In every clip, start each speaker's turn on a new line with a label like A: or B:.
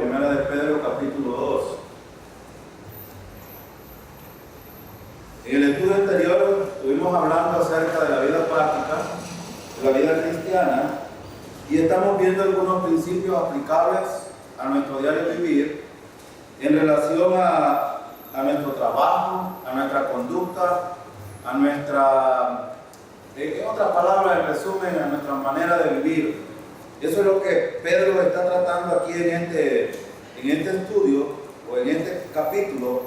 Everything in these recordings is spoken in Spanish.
A: Primera de Pedro, capítulo 2. En el estudio anterior estuvimos hablando acerca de la vida práctica, de la vida cristiana, y estamos viendo algunos principios aplicables a nuestro diario vivir en relación a nuestro trabajo, a nuestra conducta, a nuestra, en otras palabras, en resumen, a nuestra manera de vivir. Eso es lo que Pedro está tratando aquí en este estudio o en este capítulo,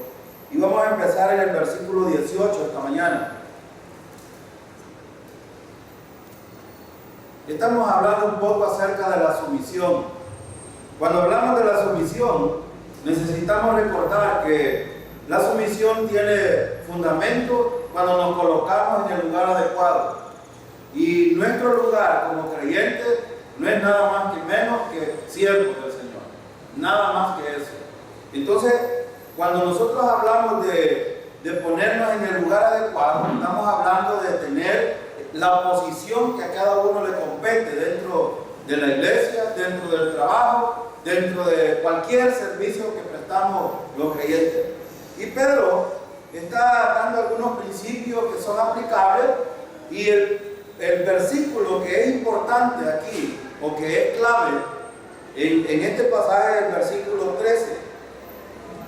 A: y vamos a empezar en el versículo 18 esta mañana. Estamos hablando un poco acerca de la sumisión. Cuando hablamos de la sumisión, necesitamos recordar que la sumisión tiene fundamento cuando nos colocamos en el lugar adecuado. Y nuestro lugar como creyentes no es nada más que menos que siervos del Señor. Nada más que eso. Entonces, cuando nosotros hablamos de ponernos en el lugar adecuado, estamos hablando de tener la posición que a cada uno le compete dentro de la iglesia, dentro del trabajo, dentro de cualquier servicio que prestamos los creyentes. Y Pedro está dando algunos principios que son aplicables, y el versículo que es importante aquí, o que es clave en este pasaje, es el versículo 13.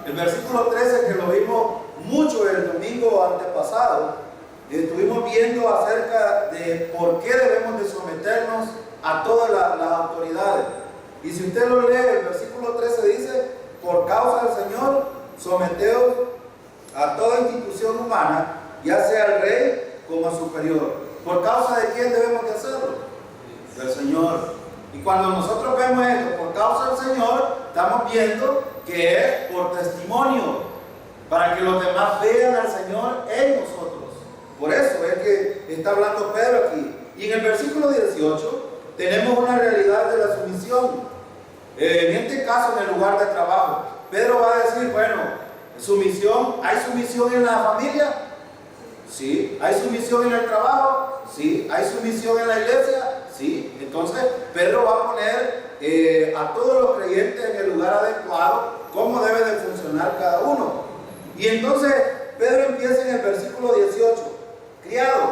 A: El versículo 13, que lo vimos mucho el domingo antepasado, estuvimos viendo acerca de por qué debemos de someternos a todas las autoridades. Y si usted lo lee, el versículo 13 dice: por causa del Señor, someteos a toda institución humana, ya sea al rey como a superior. ¿Por causa de quién debemos de hacerlo? Del Señor. Y cuando nosotros vemos esto, por causa del Señor, estamos viendo que es por testimonio, para que los demás vean al Señor en nosotros. Por eso es que está hablando Pedro aquí. Y en el versículo 18 tenemos una realidad de la sumisión. En este caso, en el lugar de trabajo, Pedro va a decir, bueno, sumisión, ¿hay sumisión en la familia? Sí. ¿Hay sumisión en el trabajo? Sí. ¿Hay sumisión en la iglesia? Sí. Entonces Pedro va a poner a todos los creyentes en el lugar adecuado, cómo debe de funcionar cada uno. Y entonces Pedro empieza en el versículo 18: criados,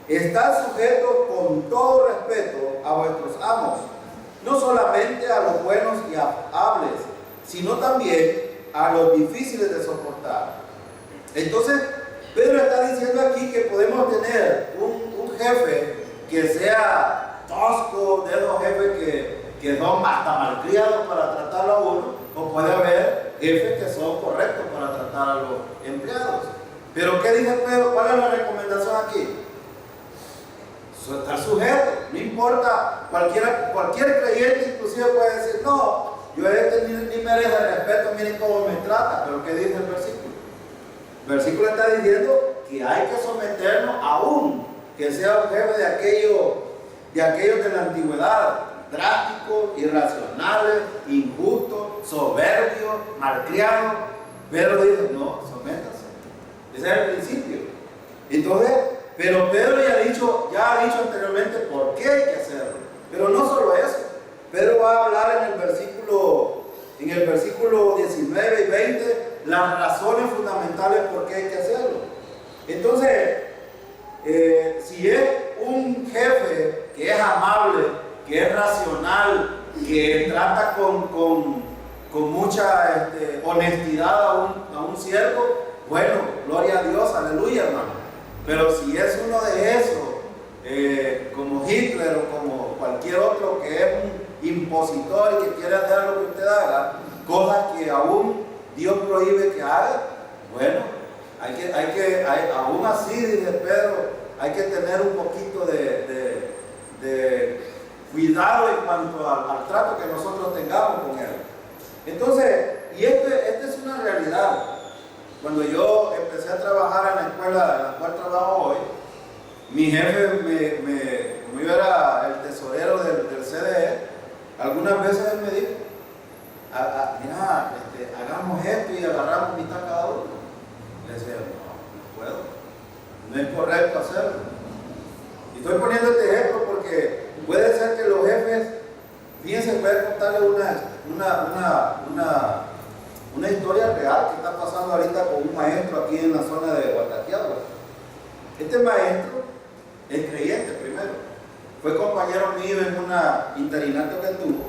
A: estad sujetos con todo respeto a vuestros amos, no solamente a los buenos y amables, sino también a los difíciles de soportar. Entonces Pedro está diciendo aquí que podemos tener un jefe que sea tosco, de esos jefes que son hasta malcriados para tratarlo a uno, o puede haber jefes que son correctos para tratar a los empleados. Pero ¿qué dice Pedro? ¿Cuál es la recomendación aquí? Estar sujeto. No importa, cualquier creyente inclusive puede decir, no, yo ni merece respeto, miren cómo me trata. Pero ¿qué dice el versículo? El versículo está diciendo que hay que someternos aún que sea un jefe de aquellos de la antigüedad, drásticos, irracionales, injustos, soberbios, malcriados. Pedro dice, no, sométase. Ese es el principio. Entonces, pero Pedro ya ha dicho anteriormente por qué hay que hacerlo. Pero no solo eso. Pedro va a hablar en el versículo 19 y 20 las razones fundamentales por qué hay que hacerlo. Entonces, si es un jefe que es amable, que es racional, que trata con mucha honestidad a un siervo, bueno, gloria a Dios, aleluya, hermano. Pero si es uno de esos, como Hitler o como cualquier otro que es un impositor y que quiere hacer lo que usted haga, cosas que aún Dios prohíbe que haga, bueno, aún así, dice Pedro, hay que tener un poquito de cuidado en cuanto al trato que nosotros tengamos con él. Entonces, y esta es una realidad. Cuando yo empecé a trabajar en la escuela en la cual trabajo hoy, mi jefe, como yo era el tesorero del CDE, algunas veces él me dijo, mira, hagamos esto y agarramos mitad cada uno. Le decía, no puedo, no es correcto hacerlo. Y estoy poniendo este ejemplo porque puede ser que los jefes, fíjense, voy a contarles una una historia real que está pasando ahorita con un maestro aquí en la zona de Guataquiagua. Este maestro es creyente primero. Fue compañero mío en una interinato que tuvo.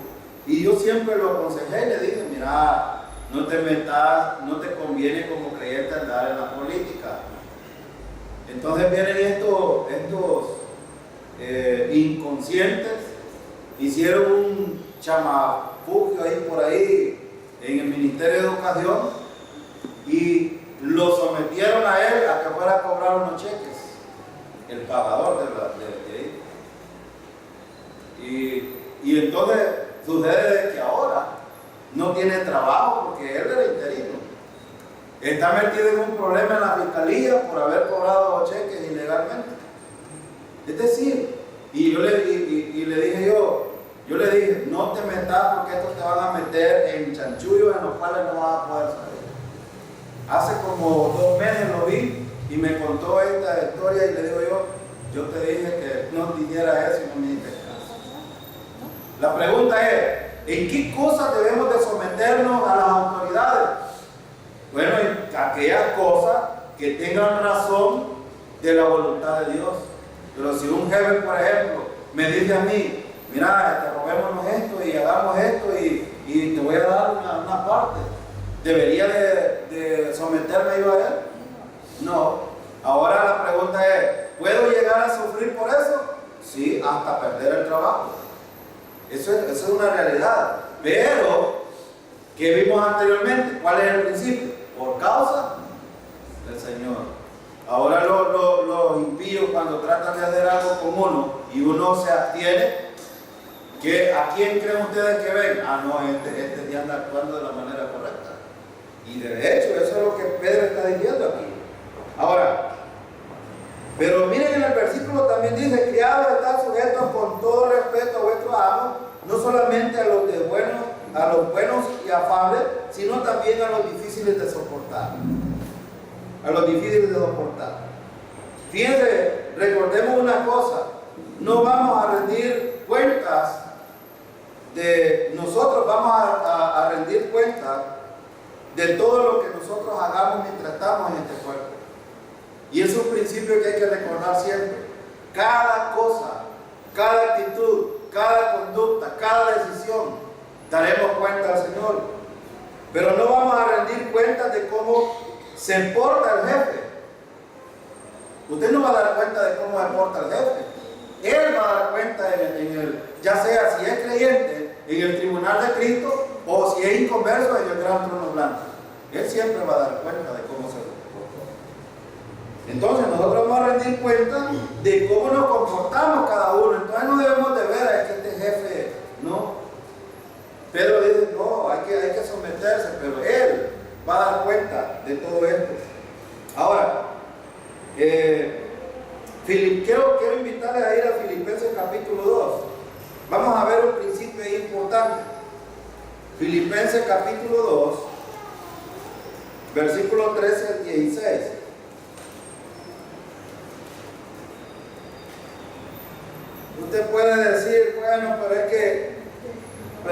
A: Y yo siempre lo aconsejé y le dije, mira, no te metas, no te conviene como creyente andar en la política. Entonces vienen estos inconscientes, hicieron un chamafugio ahí por ahí en el Ministerio de Educación y lo sometieron a él a que fuera a cobrar unos cheques, el pagador de ahí. Y entonces sucede que ahora no tiene trabajo porque él era interino. Está metido en un problema en la fiscalía por haber cobrado cheques ilegalmente. Es decir, y le dije yo le dije, no te metas porque estos te van a meter en chanchullos en los cuales no vas a poder salir. Hace como 2 meses lo vi y me contó esta historia y le digo yo te dije que no dijera eso y no me diste caso. La pregunta es, ¿en qué cosas debemos de someternos a las autoridades? Bueno, en aquellas cosas que tengan razón de la voluntad de Dios. Pero si un jefe, por ejemplo, me dice a mí, mira, robémonos esto y hagamos esto y te voy a dar una parte, ¿debería de someterme yo a él? No. Ahora la pregunta es, ¿puedo llegar a sufrir por eso? Sí, hasta perder el trabajo. Eso es una realidad. Pero, ¿qué vimos anteriormente? ¿Cuál es el principio? Por causa del Señor. Ahora los impíos cuando tratan de hacer algo con uno y uno se abstiene, ¿a quién creen ustedes que ven? Ah, no, este día anda actuando de la manera correcta. Y de hecho, eso es lo que Pedro está diciendo aquí. Ahora, pero miren en el versículo también dice, criados están sujetos con todo respeto a vuestros amos, no solamente a los buenos y afables, sino también a los difíciles de soportar. A los difíciles de soportar. Fíjense, recordemos una cosa, no vamos a rendir cuentas nosotros vamos a rendir cuentas de todo lo que nosotros hagamos mientras estamos en este cuerpo. Y es un principio que hay que recordar siempre. Cada cosa, cada actitud, cada conducta, cada decisión, daremos cuenta al Señor. Pero no vamos a rendir cuentas de cómo se porta el jefe. Usted no va a dar cuenta de cómo se porta el jefe. Él va a dar cuenta ya sea si es creyente, en el tribunal de Cristo, o si es inconverso, en el gran trono blanco. Él siempre va a dar cuenta de cómo se comportó. Entonces nosotros vamos a rendir cuenta de cómo nos comportamos cada uno. Entonces no debemos de ver a este jefe, no. Pedro dice, no, hay que someterse, pero él va a dar cuenta de todo esto. Ahora, quiero invitarles a ir a Filipenses capítulo 2. Vamos a ver un principio ahí importante. Filipenses capítulo 2, versículo 13 al 16. Usted puede decir, bueno, pero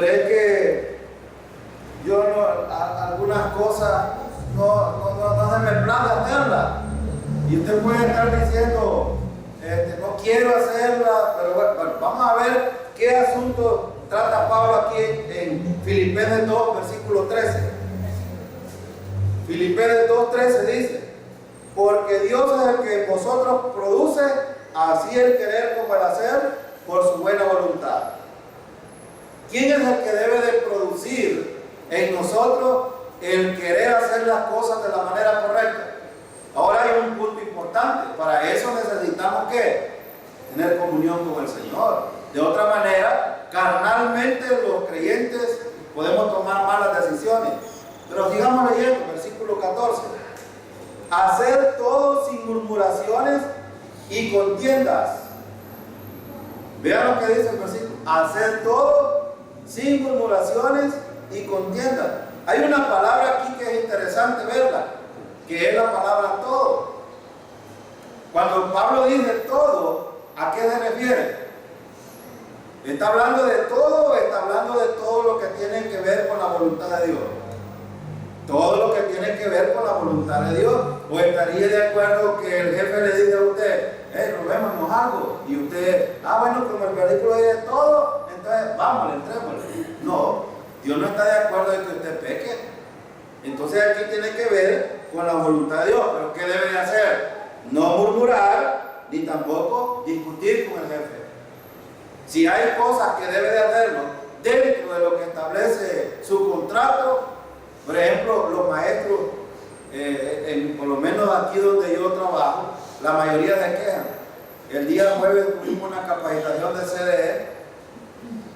A: es que yo algunas cosas no se me plaza hacerlas. Y usted puede estar diciendo, no quiero hacerla, pero bueno, vamos a ver qué asunto trata Pablo aquí en Filipenses 2, versículo 13. Filipenses 2, 13 dice, porque Dios es el que en vosotros produce así el querer como el hacer por su buena voluntad. ¿Quién es el que debe de producir en nosotros el querer hacer las cosas de la manera correcta? Ahora hay un punto importante. Para eso necesitamos ¿qué? Tener comunión con el Señor. De otra manera, carnalmente los creyentes podemos tomar malas decisiones. Pero sigamos leyendo, versículo 14. Hacer todo sin murmuraciones y contiendas. Vean lo que dice el versículo. Hacer todo sin murmuraciones y contiendas. Hay una palabra aquí que es interesante verla, que es la palabra todo. Cuando Pablo dice todo, ¿a qué se refiere? ¿Está hablando de todo o está hablando de todo lo que tiene que ver con la voluntad de Dios? Todo lo que tiene que ver con la voluntad de Dios. ¿O estaría de acuerdo que el jefe le diga a usted, robémonos algo? Y usted, bueno, como el versículo dice todo, entonces vamos, entrémosle. No, Dios no está de acuerdo en que usted peque. Entonces aquí tiene que ver con la voluntad de Dios. ¿Pero qué debe de hacer? No murmurar, ni tampoco discutir con el jefe. Si hay cosas que debe de hacerlo dentro de lo que establece su contrato, por ejemplo, los maestros, por lo menos aquí donde yo trabajo, la mayoría se quejan. El día jueves tuvimos una capacitación de CDE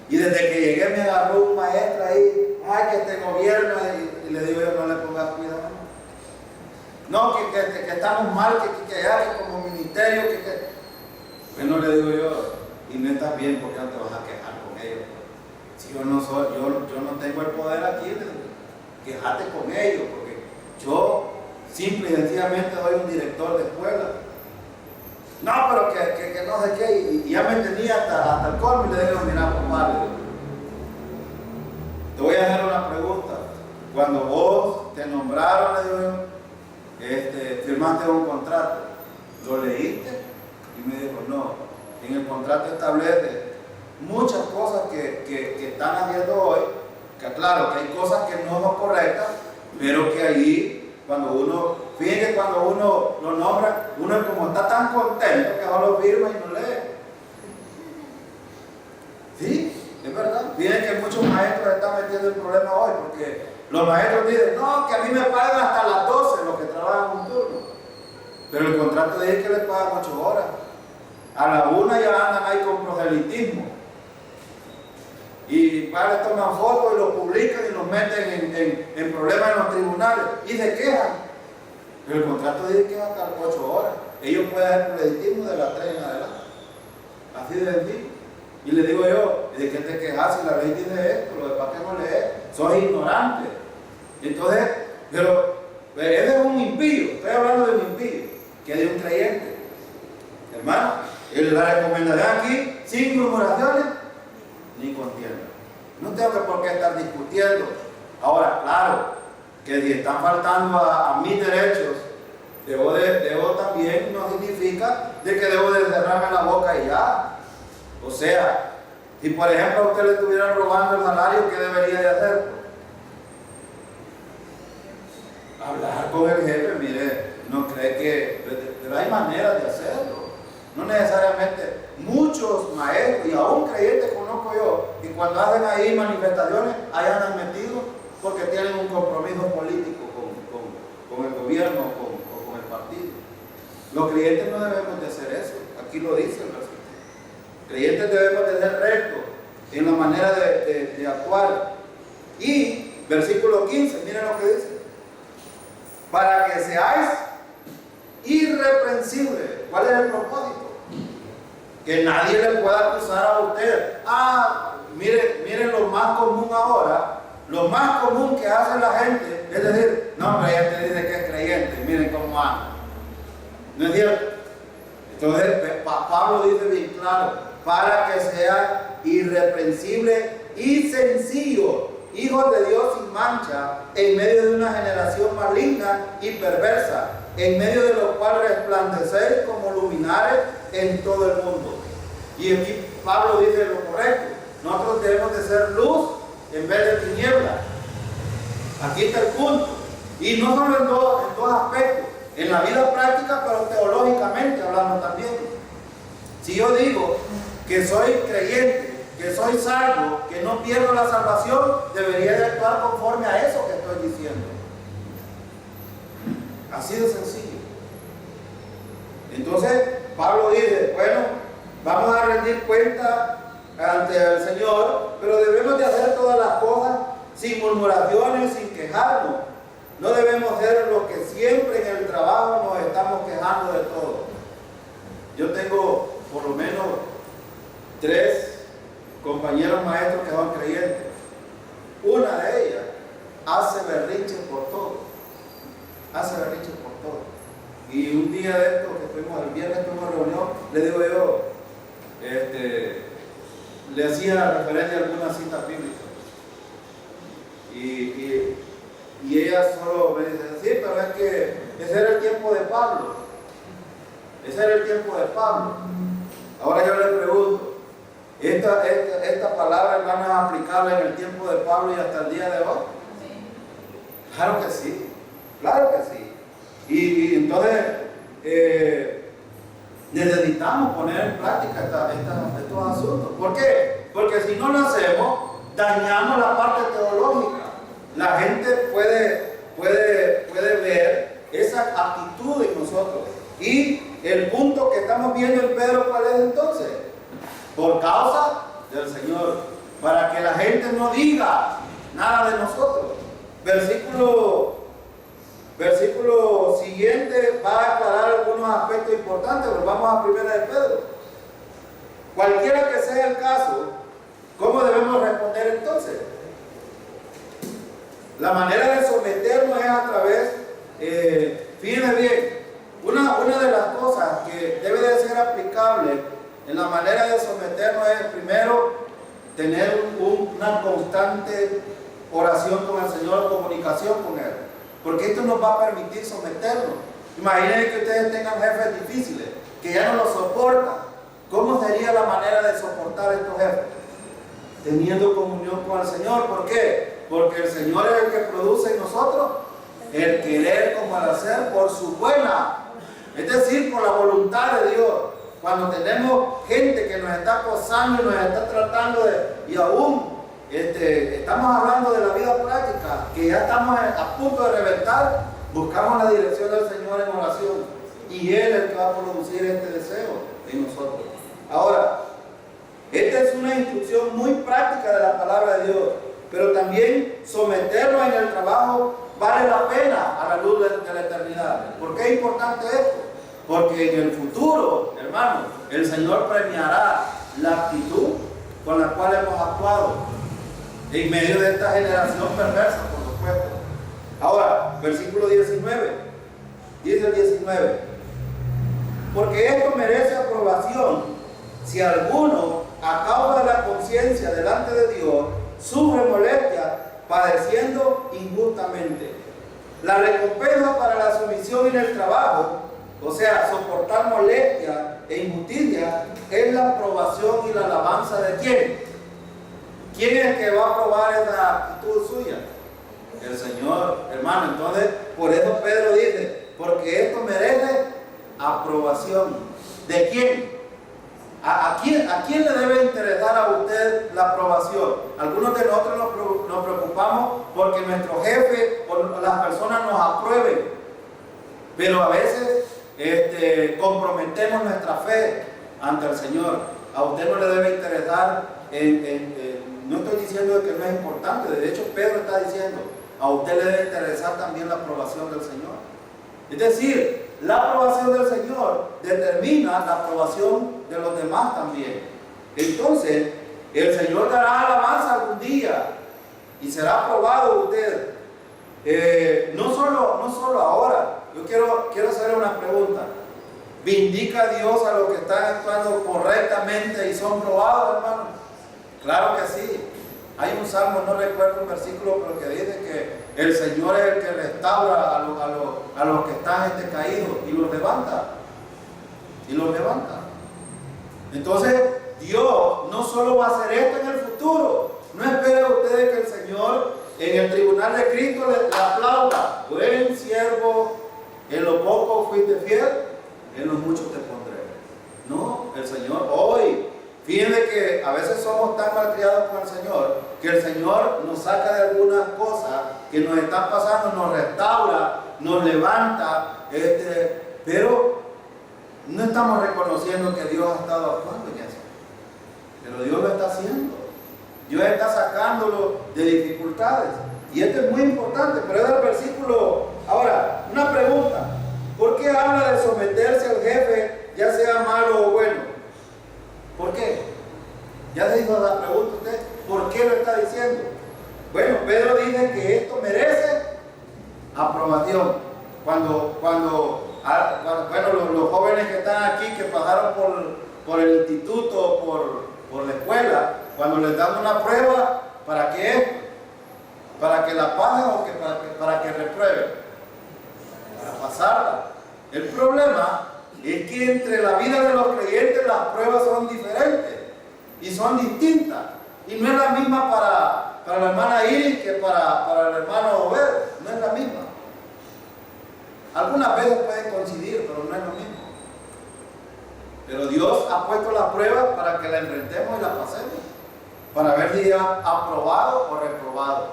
A: y desde que llegué me agarró un maestro ahí, que este gobierno, y le digo yo, no le pongas cuidado. No, que estamos mal, que como ministerio, Bueno, le digo yo, y no estás bien, porque no te vas a quejar con ellos. Si yo no tengo el poder aquí, quejate con ellos, porque yo simple y sencillamente soy un director de escuela. No, pero que no sé qué, y ya me tenía hasta el colmo y le digo, mira, compadre, te voy a hacer una pregunta. Cuando vos te nombraron, le digo yo, firmaste un contrato, ¿lo leíste? Y me dijo, no, en el contrato establece muchas cosas que están haciendo hoy, que claro, que hay cosas que no son correctas, pero que allí, fíjense, cuando uno lo nombra, uno como está tan contento que solo firma y no lee. Sí, es verdad. Fíjense que muchos maestros están metiendo el problema hoy, porque los maestros dicen, no, que a mí me pagan hasta las 12 los que trabajan un turno. Pero el contrato dice que les pagan 8 horas. A la 1 ya andan ahí con proselitismo. Y padres toman fotos y los publican y los meten en problemas en los tribunales y se quejan. Pero el contrato dice que es hasta 8 horas. Ellos pueden hacer proselitismo de las 3 en adelante. Así de sencillo. Y le digo yo, ¿de qué te quejas si la ley dice esto? Lo de para qué no lees, sos ignorante. Entonces, pero ese es un impío, estoy hablando de un impío, que de un creyente. Hermano, la recomendación aquí, sin murmuraciones ni contienda. No tengo por qué estar discutiendo. Ahora, claro, que si están faltando a mis derechos, debo también, no significa de que debo de cerrarme la boca y ya. O sea, si por ejemplo a usted le estuvieran robando el salario, ¿qué debería de hacer? Hablar con el jefe, mire, no cree que, pero hay maneras de hacerlo. No necesariamente, muchos maestros y aún creyentes conozco yo, que cuando hacen ahí manifestaciones, ahí andan metidos porque tienen un compromiso político con el gobierno o con el partido. Los creyentes no debemos de hacer eso, aquí lo dice el versículo. Creyentes debemos de ser rectos en la manera de actuar. Y versículo 15, miren lo que dice: para que seáis irreprensibles. ¿Cuál es el propósito? Que nadie le pueda acusar a usted. Miren lo más común ahora. Lo más común que hace la gente es decir, no, pero ella te dice que es creyente, miren cómo anda. ¿No es cierto? Entonces Pablo dice bien claro: para que sea irreprensible y sencillo, hijos de Dios sin mancha, en medio de una generación maligna y perversa, en medio de lo cual resplandecéis como luminares en todo el mundo. Y aquí Pablo dice lo correcto: nosotros debemos de ser luz en vez de tiniebla. Aquí está el punto. Y no solo en dos aspectos, en la vida práctica, pero teológicamente hablando también. Si yo digo que soy creyente, que soy salvo, que no pierdo la salvación, debería de actuar conforme a eso que estoy diciendo. Así de sencillo. Entonces Pablo dice, bueno, vamos a rendir cuenta ante el Señor, pero debemos de hacer todas las cosas sin murmuraciones, sin quejarnos. No debemos ser los que siempre en el trabajo nos estamos quejando de todo. Yo tengo por lo menos 3 compañeros maestros que son creyentes. Una de ellas hace berrinches por todo. Hace berrinches por todo. Y un día de esto, que fuimos el viernes, tuvimos reunión, le digo yo, le hacía referencia a algunas citas bíblicas. Y ella solo me dice, sí, pero es que ese era el tiempo de Pablo. Ese era el tiempo de Pablo. Ahora yo le pregunto, ¿esta palabra, hermano, es aplicable en el tiempo de Pablo y hasta el día de hoy? Claro que sí, claro que sí. Y entonces necesitamos poner en práctica estos asuntos. ¿Por qué? Porque si no lo hacemos, dañamos la parte teológica. La gente puede ver esa actitud en nosotros. Y el punto que estamos viendo en Pedro, ¿cuál es entonces? Por causa del Señor, para que la gente no diga nada de nosotros. Versículo siguiente va a aclarar algunos aspectos importantes. Volvamos a 1 de Pedro. Cualquiera que sea el caso, ¿cómo debemos responder entonces? La manera de someternos es a través, fíjense bien, una de las cosas que debe de ser aplicable en la manera de someternos es primero tener una constante oración con el Señor, comunicación con Él, porque esto nos va a permitir someternos. Imaginen que ustedes tengan jefes difíciles, que ya no los soportan. ¿Cómo sería la manera de soportar estos jefes? Teniendo comunión con el Señor. ¿Por qué? Porque el Señor es el que produce en nosotros el querer como el hacer por su buena, es decir, por la voluntad de Dios. Cuando tenemos gente que nos está acosando y nos está tratando y aún estamos hablando de la vida práctica, que ya estamos a punto de reventar, buscamos la dirección del Señor en oración y Él es el que va a producir este deseo en nosotros. Ahora, esta es una instrucción muy práctica de la palabra de Dios, pero también someternos en el trabajo vale la pena a la luz de la eternidad. ¿Por qué es importante esto? Porque en el futuro, hermano, el Señor premiará la actitud con la cual hemos actuado en medio de esta generación perversa, por supuesto. Ahora, versículo 19, dice el 19, porque esto merece aprobación si alguno, a causa de la conciencia delante de Dios, sufre molestia padeciendo injustamente. La recompensa para la sumisión en el trabajo, o sea, soportar molestia e injusticia, es la aprobación y la alabanza de ¿quién? ¿Quién es el que va a aprobar esa actitud suya? El Señor, hermano. Entonces, por eso Pedro dice, porque esto merece aprobación. ¿De quién? ¿A quién le debe interesar a usted la aprobación? Algunos de nosotros nos preocupamos porque nuestro jefe o las personas nos aprueben, pero a veces comprometemos nuestra fe ante el Señor. A usted no le debe interesar, no estoy diciendo que no es importante, de hecho Pedro está diciendo, a usted le debe interesar también la aprobación del Señor. Es decir, la aprobación del Señor determina la aprobación de los demás también. Entonces, el Señor dará alabanza algún día y será aprobado usted. No solo ahora. Yo quiero hacer una pregunta. ¿Vindica Dios a los que están actuando correctamente y son probados, hermano? Claro que sí. Hay un salmo, no recuerdo un versículo, pero que dice que el Señor es el que restaura a los que están caídos y los levanta. Y los levanta. Entonces, Dios no solo va a hacer esto en el futuro. No esperen ustedes que el Señor en el tribunal de Cristo le aplauda. Buen siervo, en lo poco fuiste fiel, en lo mucho te pondré. No, el Señor hoy. Fíjense que a veces somos tan malcriados con el Señor que el Señor nos saca de algunas cosas que nos están pasando, nos restaura, nos levanta, pero no estamos reconociendo que Dios ha estado actuando en eso. Pero Dios lo está haciendo. Dios está sacándolo de dificultades. Y esto es muy importante, pero es el versículo. Ahora, una pregunta. ¿Por qué habla de someterse al jefe, ya sea malo o bueno? ¿Por qué? Ya se hizo la pregunta usted, ¿por qué lo está diciendo? Bueno, Pedro dice que esto merece aprobación. Cuando los jóvenes que están aquí, que pasaron por el instituto, por la escuela, cuando les dan una prueba, ¿para qué? ¿Para que la pasen o para que reprueben? Para pasarla. El problema es que entre la vida de los creyentes las pruebas son diferentes y son distintas. Y no es la misma para la hermana Iris que para el hermano Obed. No es la misma. Algunas veces pueden coincidir, pero no es lo mismo. Pero Dios ha puesto la prueba para que la enfrentemos y la pasemos, para ver si ha aprobado o reprobado.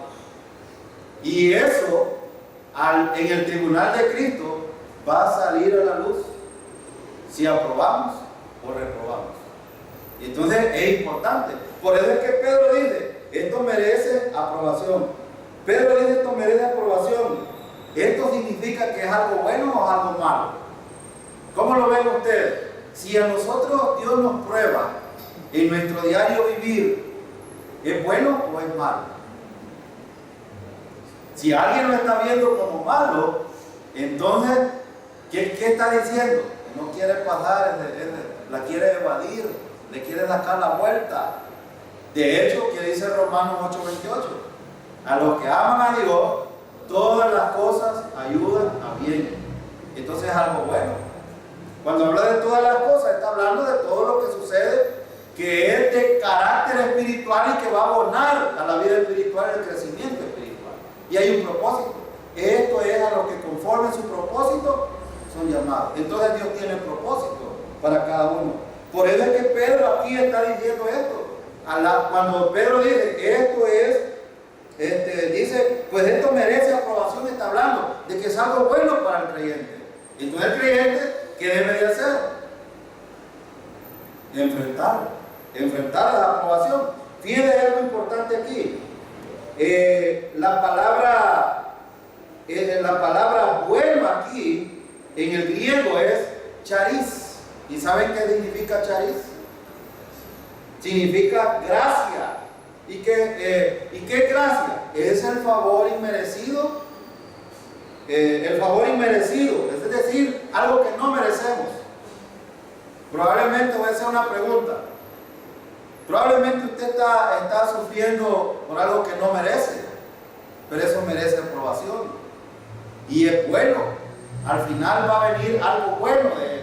A: Y eso, en el tribunal de Cristo, va a salir a la luz si aprobamos o reprobamos. Entonces es importante. Por eso es que Pedro dice, esto merece aprobación. Pedro dice, esto merece aprobación. ¿Esto significa que es algo bueno o algo malo? ¿Cómo lo ven ustedes? Si a nosotros Dios nos prueba en nuestro diario vivir, ¿es bueno o es malo? Si alguien lo está viendo como malo, entonces, ¿qué está diciendo? Que no quiere pasar, la quiere evadir, le quiere sacar la vuelta. De hecho, ¿qué dice Romanos 8:28? A los que aman a Dios, todas las cosas ayudan a bien. Entonces es algo bueno. Cuando habla de todas las cosas, está hablando de todo lo que sucede, que es de carácter espiritual y que va a abonar a la vida espiritual y el crecimiento espiritual. Y hay un propósito. Esto es a los que conforme su propósito son llamados. Entonces Dios tiene propósito para cada uno. Por eso es que Pedro aquí está diciendo esto. Cuando Pedro dice, esto es, dice, pues esto merece aprobación, está hablando de que es algo bueno para el creyente. Entonces el creyente, ¿qué debe de hacer? Enfrentar la aprobación. Fíjense algo importante aquí. La palabra bueno aquí en el griego es charis. ¿Y saben qué significa charis? Significa gracia. ¿Y qué es gracia? Es el favor inmerecido. El favor inmerecido, es decir, algo que no merecemos. Probablemente voy a hacer una pregunta. Probablemente usted está sufriendo por algo que no merece, pero eso merece aprobación. Y es bueno. Al final va a venir algo bueno de él.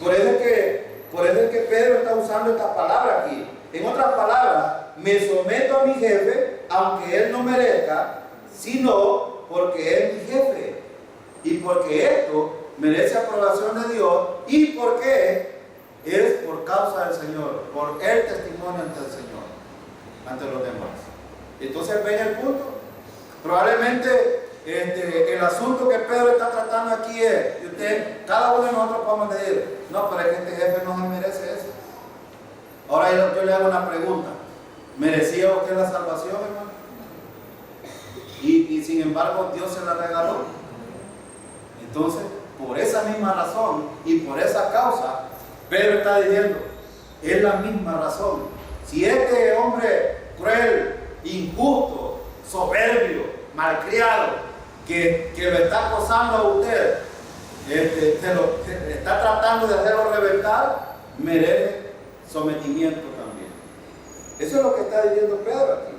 A: Por eso es que Pedro está usando esta palabra aquí. En otras palabras, me someto a mi jefe, aunque él no merezca, sino porque es mi jefe. Y porque esto merece aprobación de Dios y porque es por causa del Señor, por el testimonio ante el Señor, ante los demás. Entonces ven el punto. Probablemente el asunto que Pedro está tratando aquí es, y cada uno de nosotros podemos decir, no, pero es que este jefe no se merece eso. Ahora yo le hago una pregunta. ¿Merecía usted la salvación, hermano? Y sin embargo Dios se la regaló. Entonces, por esa misma razón y por esa causa, Pedro está diciendo, es la misma razón. Si este hombre cruel, injusto, soberbio, malcriado, que lo está acosando a usted, está tratando de hacerlo reventar, merece sometimiento también. Eso es lo que está diciendo Pedro aquí.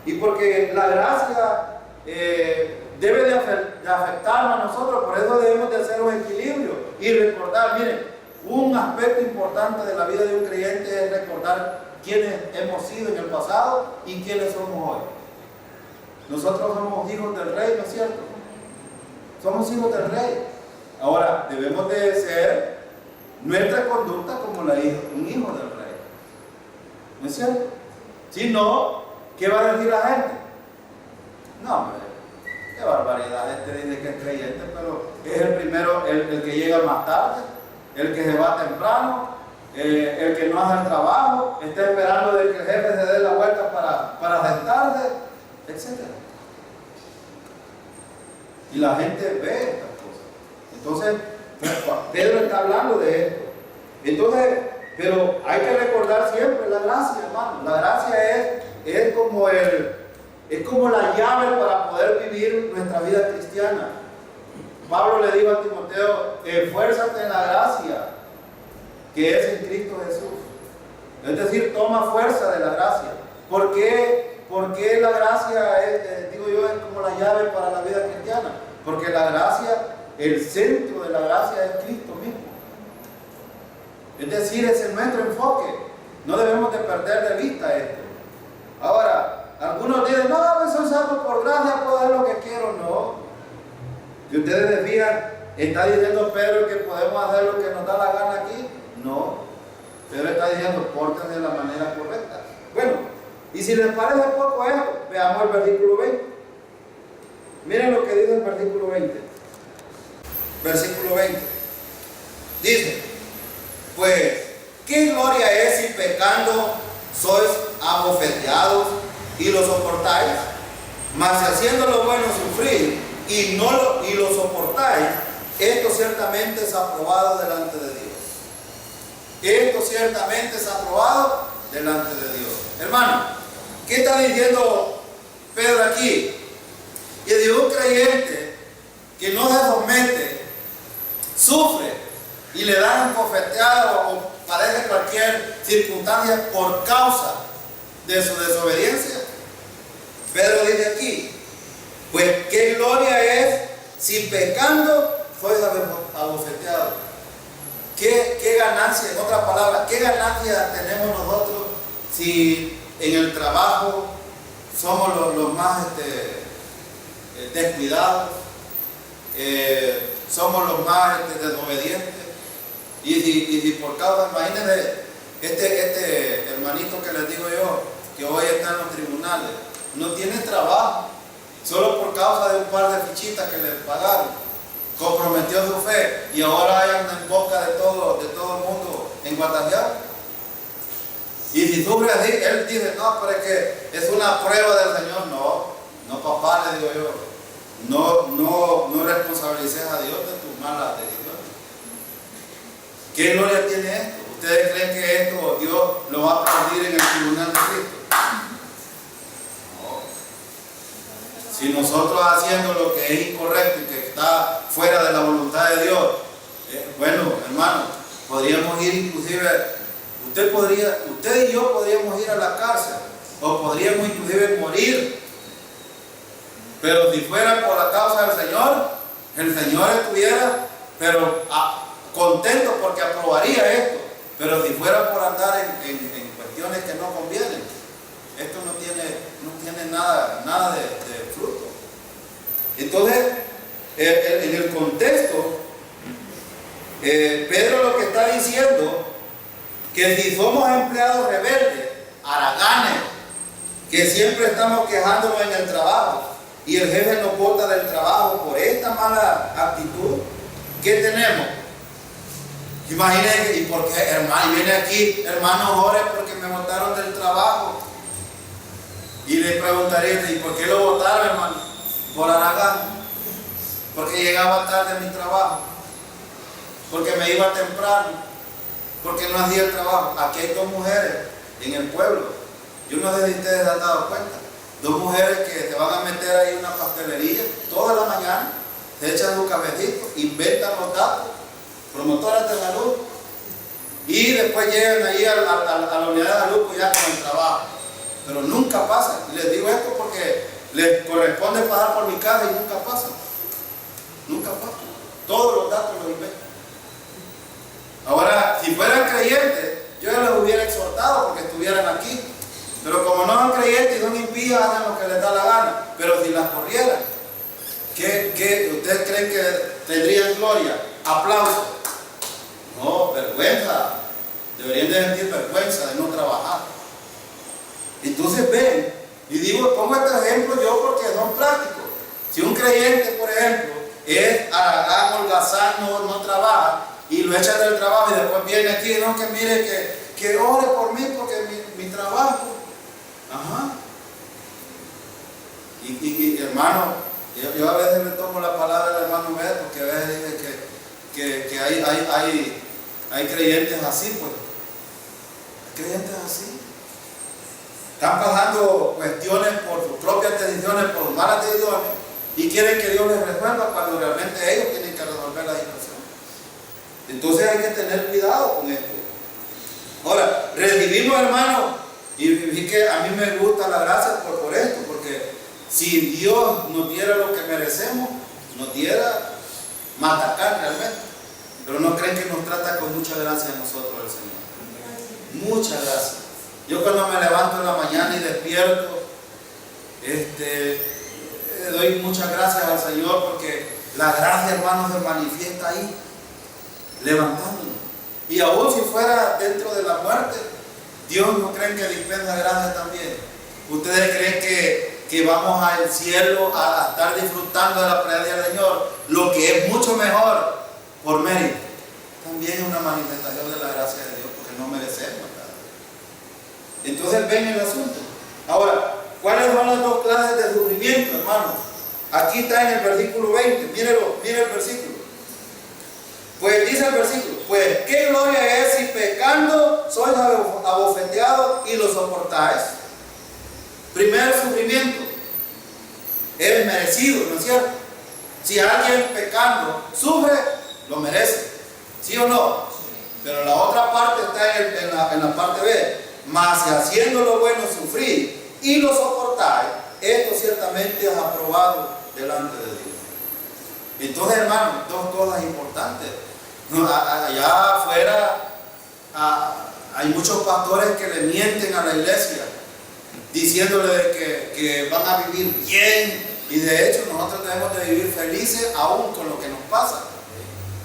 A: Y porque la gracia debe de afectarnos a nosotros, por eso debemos de hacer un equilibrio y recordar, miren, un aspecto importante de la vida de un creyente es recordar quiénes hemos sido en el pasado y quiénes somos hoy. Nosotros somos hijos del Rey, ¿no es cierto? Somos hijos del Rey. Ahora, debemos de ser nuestra conducta como la hija, un hijo del Rey. ¿No es cierto? Si no, ¿qué va a decir la gente? No, hombre, qué barbaridad, dice que es creyente, pero es el primero, el que llega más tarde, el que se va temprano, el que no hace el trabajo, está esperando de que el jefe se dé la vuelta para sentarse, etc. Y la gente ve estas cosas. Entonces, Pedro está hablando de esto. Entonces, pero hay que recordar siempre la gracia, hermano. La gracia es como la llave para poder vivir nuestra vida cristiana. Pablo le dijo a Timoteo, esfuérzate en la gracia que es en Cristo Jesús. Es decir, toma fuerza de la gracia. ¿Por qué? Porque la gracia es, digo yo, es como la llave para la vida cristiana. Porque la gracia, el centro de la gracia es Cristo mismo. Es decir, ese es nuestro enfoque. No debemos de perder de vista esto. Ahora, algunos dicen, no, soy salvo por gracia, puedo hacer lo que quiero. No. Si ustedes se fijan, ¿está diciendo Pedro que podemos hacer lo que nos da la gana aquí? No. Pedro está diciendo, pórtense de la manera correcta. Bueno, y si les parece poco esto, veamos el versículo 20. Miren lo que dice el versículo 20. Versículo 20. Dice, pues, ¿qué gloria es si pecando sois abofeteados y lo soportáis? Mas si haciendo lo bueno sufrir y lo soportáis, esto ciertamente es aprobado delante de Dios. Esto ciertamente es aprobado delante de Dios. Hermano, ¿qué está diciendo Pedro aquí? Que de un creyente que no se somete, sufre y le dan un bofeteado o padece cualquier circunstancia por causa de su desobediencia. Pedro dice aquí, pues qué gloria es si pecando sois abofeteados. ¿Qué ganancia, en otras palabras, qué ganancia tenemos nosotros si en el trabajo somos los más descuidados, somos los más desobedientes? Y si por causa, imagínense, este hermanito que les digo yo, que hoy está en los tribunales, no tiene trabajo, solo por causa de un par de fichitas que le pagaron, comprometió su fe y ahora anda en boca de todo el mundo en Guatanear. Y si sufre así, él dice, no, pero es que es una prueba del Señor. No, papá, le digo yo, no responsabilices a Dios de tus malas decisiones. ¿Qué gloria tiene esto? ¿Ustedes creen que esto Dios lo va a aplaudir en el tribunal de Cristo? No. Si nosotros haciendo lo que es incorrecto y que está fuera de la voluntad de Dios, bueno, hermano, podríamos ir inclusive, usted y yo podríamos ir a la cárcel, o podríamos inclusive morir. Pero si fuera por la causa del Señor, el Señor estuviera, pero contento porque aprobaría esto. Pero si fuera por andar en cuestiones que no convienen, esto no tiene nada de fruto. Entonces, en el contexto, Pedro lo que está diciendo, que si somos empleados rebeldes, haraganes, que siempre estamos quejándonos en el trabajo, y el jefe nos bota del trabajo por esta mala actitud, ¿qué tenemos? Imagínense, ¿y por qué, hermano? Y viene aquí, hermano, ore porque me botaron del trabajo. Y le preguntaría, ¿y por qué lo botaron, hermano? Por haragán. Porque llegaba tarde a mi trabajo. Porque me iba temprano. Porque no hacía el trabajo. Aquí hay dos mujeres en el pueblo. Yo no sé si ustedes se han dado cuenta. Dos mujeres que se van a meter ahí en una pastelería toda la mañana, se echan su cafecito, inventan los datos, promotoras de salud, y después llegan ahí a la unidad de salud ya con el trabajo. Pero nunca pasa. Les digo esto porque les corresponde pasar por mi casa y nunca pasa. Nunca pasa. Todos los datos los inventan. Ahora, si fueran creyentes, yo ya les hubiera exhortado porque estuvieran aquí. Pero como no son creyentes y son impías, hacen lo que les da la gana. Pero si las corrieran, ¿qué ustedes creen que tendrían gloria? Aplauso. No, vergüenza. Deberían de sentir vergüenza de no trabajar. Entonces ven, y digo, pongo este ejemplo yo porque son prácticos. Si un creyente, por ejemplo, es haragán, holgazán, no trabaja, y lo echan del trabajo y después viene aquí, no, que mire, que ore por mí porque mi trabajo. Ajá. Y hermano, yo a veces me tomo la palabra del hermano Med, porque a veces dice que hay creyentes así, pues. Creyentes así. Están pasando cuestiones por sus propias decisiones, por malas decisiones, y quieren que Dios les resuelva cuando realmente ellos tienen que resolver la situación. Entonces hay que tener cuidado con esto. Ahora, recibimos, hermano, y que a mí me gusta la gracia por esto, porque si Dios nos diera lo que merecemos, nos diera matacán realmente. Pero no creen que nos trata con mucha gracia a nosotros el Señor. Mucha gracia. Yo cuando me levanto en la mañana y despierto, doy muchas gracias al Señor porque la gracia, hermanos, se manifiesta ahí, levantándonos. Y aún si fuera dentro de la muerte, Dios no creen que dispensa gracia también. Ustedes creen que vamos al cielo a estar disfrutando de la presencia del Señor, lo que es mucho mejor por mérito. También es una manifestación de la gracia de Dios porque no merecemos nada. Entonces ven el asunto. Ahora, ¿cuáles son las dos clases de sufrimiento, hermanos? Aquí está en el versículo 20, mírenlo, miren el versículo. Pues dice el versículo, pues qué gloria es si pecando sois abofeteados y lo soportáis. Primer sufrimiento es merecido, ¿no es cierto? Si alguien pecando sufre, lo merece, ¿sí o no? Pero la otra parte está en la parte B. Mas si haciendo lo bueno sufrir y lo soportáis, esto ciertamente es aprobado delante de Dios. Entonces, hermanos, dos cosas importantes. Allá afuera hay muchos pastores que le mienten a la iglesia diciéndole que van a vivir bien, y de hecho nosotros debemos de vivir felices aún con lo que nos pasa,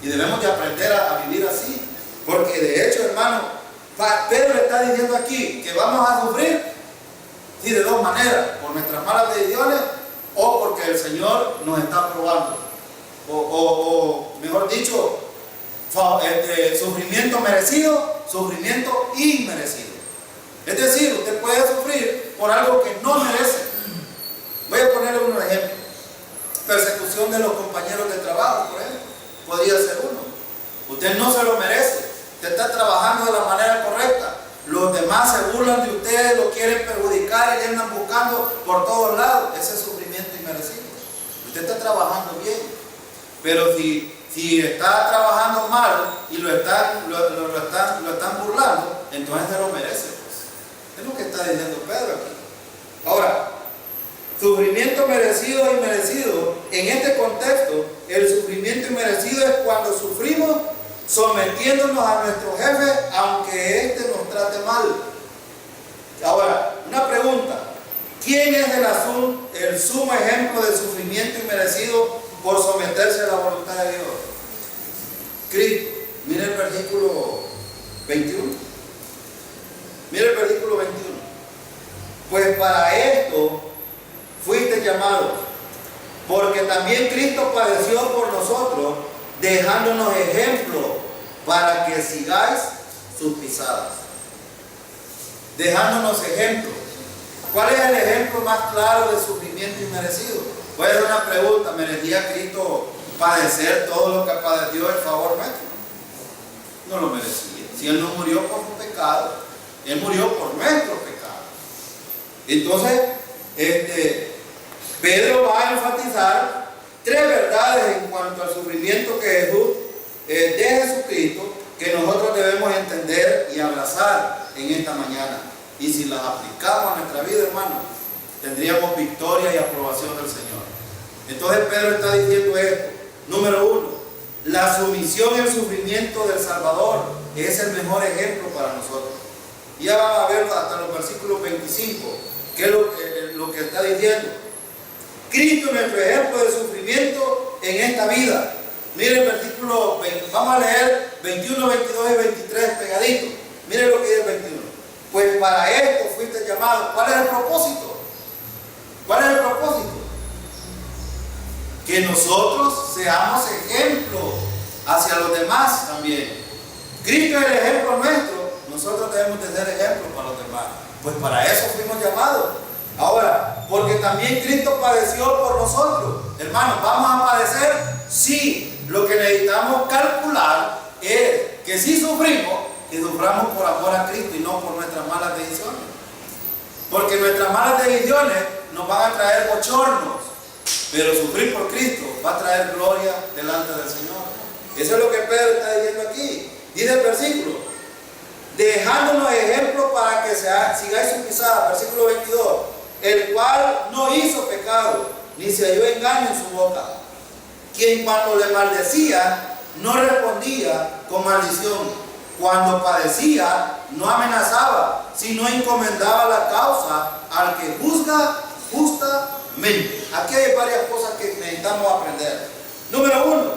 A: y debemos de aprender a vivir así, porque de hecho, hermano, Pedro está diciendo aquí que vamos a sufrir, sí, de dos maneras: por nuestras malas decisiones o porque el Señor nos está probando, o mejor dicho, sufrimiento merecido, sufrimiento inmerecido. Es decir, usted puede sufrir por algo que no merece. Voy a ponerle un ejemplo: persecución de los compañeros de trabajo, por ejemplo, podría ser uno. Usted no se lo merece, usted está trabajando de la manera correcta, los demás se burlan de usted, lo quieren perjudicar y le andan buscando por todos lados. Ese es sufrimiento inmerecido. Usted está trabajando bien, pero si está trabajando mal y lo están burlando, entonces se lo merece. Es lo que está diciendo Pedro aquí. Ahora, sufrimiento merecido e inmerecido. En este contexto, el sufrimiento inmerecido es cuando sufrimos sometiéndonos a nuestro jefe, aunque éste nos trate mal. Ahora, una pregunta: ¿quién es el sumo ejemplo de sufrimiento inmerecido por someterse a la voluntad de Dios? Cristo. Mire el versículo 21. Mire el versículo 21. Pues para esto fuiste llamados, porque también Cristo padeció por nosotros, dejándonos ejemplo para que sigáis sus pisadas. Dejándonos ejemplo. ¿Cuál es el ejemplo más claro de sufrimiento inmerecido? Voy a hacer una pregunta: ¿merecía Cristo padecer todo lo que padeció en favor nuestro? No lo merecía. Si Él no murió por un pecado, Él murió por nuestro pecado. Entonces, Pedro va a enfatizar tres verdades en cuanto al sufrimiento de Jesucristo, que nosotros debemos entender y abrazar en esta mañana. Y si las aplicamos a nuestra vida, hermanos, tendríamos victoria y aprobación del Señor. Entonces Pedro está diciendo esto. Número uno, la sumisión y el sufrimiento del Salvador es el mejor ejemplo para nosotros. Y ya vamos a verlo hasta los versículos 25, que es lo que está diciendo. Cristo es nuestro ejemplo de sufrimiento en esta vida. Miren el versículo 20, vamos a leer 21, 22 y 23 pegaditos. Miren lo que dice el 21. Pues para esto fuiste llamados. ¿Cuál es el propósito? ¿Cuál es el propósito? Que nosotros seamos ejemplo hacia los demás también. Cristo es el ejemplo nuestro, nosotros debemos de ser ejemplo para los demás. Pues para eso fuimos llamados. Ahora, porque también Cristo padeció por nosotros. Hermanos, ¿vamos a padecer? Sí. Lo que necesitamos calcular es que si sufrimos, que suframos por amor a Cristo y no por nuestras malas decisiones. Porque nuestras malas decisiones nos van a traer bochornos, pero sufrir por Cristo va a traer gloria delante del Señor. Eso es lo que Pedro está diciendo aquí. Dice el versículo: dejándonos ejemplo para que sigáis su pisada. Versículo 22. El cual no hizo pecado, ni se halló engaño en su boca. Quien cuando le maldecía, no respondía con maldición. Cuando padecía, no amenazaba, sino encomendaba la causa al que juzga justamente. Aquí hay varias cosas que necesitamos aprender. Número 1,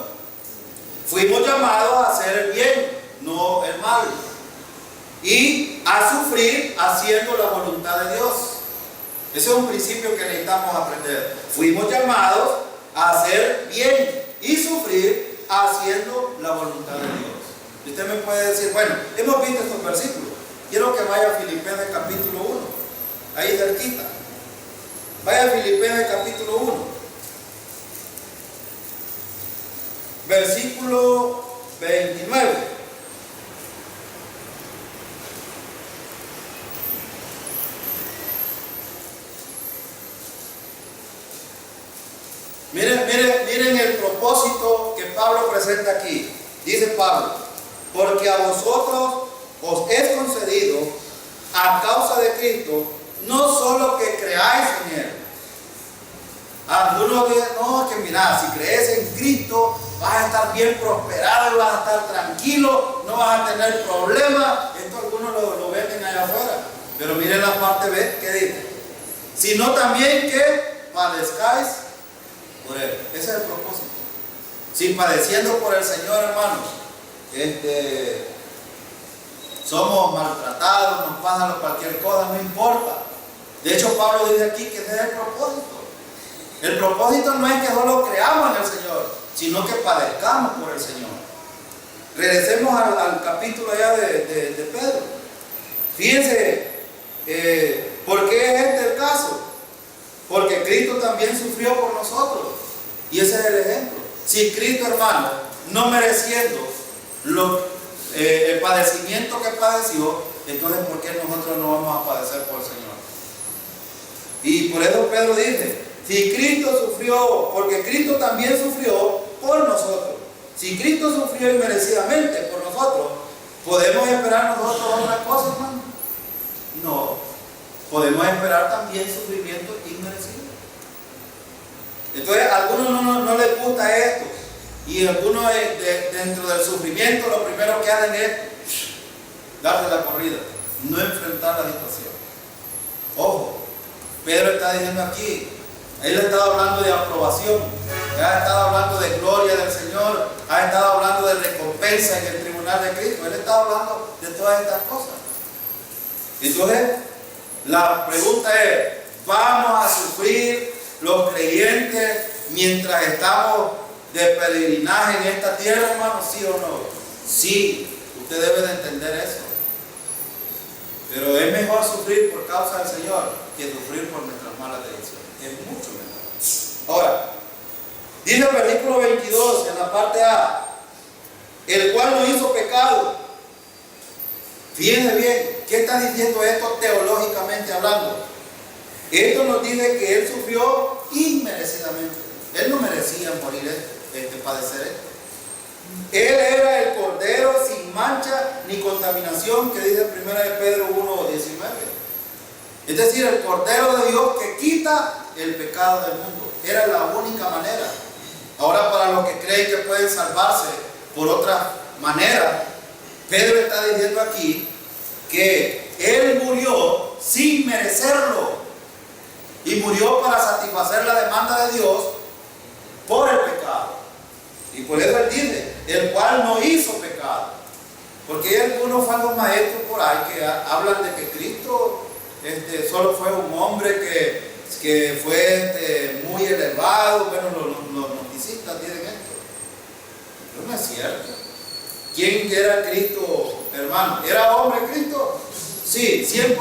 A: fuimos llamados a hacer el bien, no el mal, y a sufrir haciendo la voluntad de Dios. Ese es un principio que necesitamos aprender. Fuimos llamados a hacer bien y sufrir haciendo la voluntad de Dios. Y usted me puede decir, bueno, hemos visto estos versículos. Quiero que vaya a Filipenses capítulo 1, ahí cerquita. Vaya a Filipenses capítulo 1, versículo 29. Miren el propósito que Pablo presenta aquí. Dice Pablo, porque a vosotros os es concedido a causa de Cristo, no solo que creáis en Él. Algunos dicen, no, que mira, si crees en Cristo vas a estar bien prosperado y vas a estar tranquilo, no vas a tener problemas. Esto algunos lo venden allá afuera. Pero miren la parte B, que dice, sino también que padezcáis por Él. Ese es el propósito. Si padeciendo por el Señor, hermanos, somos maltratados, nos pasa cualquier cosa, no importa. De hecho, Pablo dice aquí que ese es el propósito. El propósito no es que solo creamos en el Señor, sino que padezcamos por el Señor. Regresemos al capítulo allá de Pedro. Fíjense, ¿por qué es este el caso? Porque Cristo también sufrió por nosotros. Y ese es el ejemplo. Si Cristo, hermano, no mereciendo el padecimiento que padeció, entonces ¿por qué nosotros no vamos a padecer por el Señor? Y por eso Pedro dice, si Cristo sufrió, porque Cristo también sufrió por nosotros. Si Cristo sufrió inmerecidamente por nosotros, ¿podemos esperar nosotros otra cosa, hermano? No. Podemos esperar también sufrimiento inmerecido. Entonces, a algunos no les gusta esto. Y algunos dentro del sufrimiento lo primero que hacen es darle la corrida, no enfrentar la situación. Ojo, Pedro está diciendo aquí, él ha estado hablando de aprobación, ha estado hablando de gloria del Señor, ha estado hablando de recompensa en el tribunal de Cristo, él está hablando de todas estas cosas. Entonces, la pregunta es, ¿vamos a sufrir los creyentes mientras estamos de peregrinaje en esta tierra, hermano? ¿Sí o no? Sí, usted debe de entender eso. Pero es mejor sufrir por causa del Señor que sufrir por nuestras malas decisiones. Es mucho mejor. Ahora, dice el versículo 22 en la parte A, el cual no hizo pecado. Fíjense bien, ¿qué está diciendo esto teológicamente hablando? Esto nos dice que Él sufrió inmerecidamente. Él no merecía morir, padecer esto. Él era el Cordero sin mancha ni contaminación, que dice 1 de Pedro 1:19. Es decir, el Cordero de Dios que quita el pecado del mundo. Era la única manera. Ahora, para los que creen que pueden salvarse por otra manera, Pedro está diciendo aquí que Él murió sin merecerlo. Y murió para satisfacer la demanda de Dios por el pecado. Y por eso Él dice, el cual no hizo pecado. Porque hay algunos falsos maestros por ahí que hablan de que Cristo solo fue un hombre que fue muy elevado. Bueno, los noticistas dicen esto. Pero no es cierto. ¿Quién era Cristo, hermano? ¿Era hombre Cristo? Sí, 100%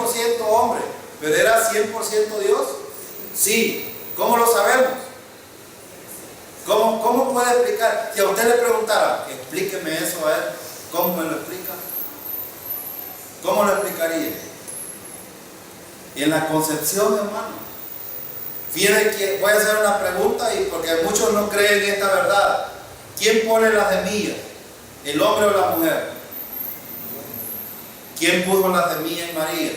A: hombre. ¿Pero era 100% Dios? Sí. ¿Cómo lo sabemos? ¿Cómo puede explicar? Si a usted le preguntara, explíqueme eso a él, ¿cómo me lo explica? ¿Cómo lo explicaría? Y en la concepción, hermano, fíjense que voy a hacer una pregunta, y porque muchos no creen en esta verdad. ¿Quién pone las semillas? ¿El hombre o la mujer? ¿Quién puso la semilla en María?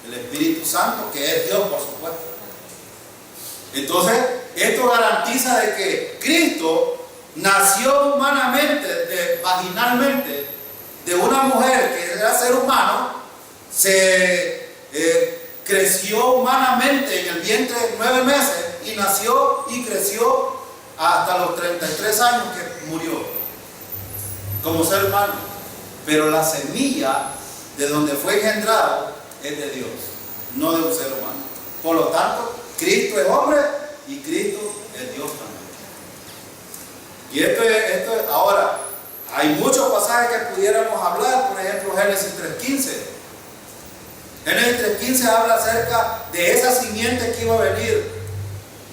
A: El Espíritu Santo, que es Dios, por supuesto. Entonces, esto garantiza de que Cristo nació humanamente, vaginalmente, de una mujer que era ser humano, se creció humanamente en el vientre 9 meses y nació y creció hasta los 33 años que murió como ser humano. Pero la semilla de donde fue engendrado es de Dios, no de un ser humano. Por lo tanto, Cristo es hombre y Cristo es Dios también. Y esto es ahora, hay muchos pasajes que pudiéramos hablar, por ejemplo Génesis 3:15. Génesis 3:15 habla acerca de esa simiente que iba a venir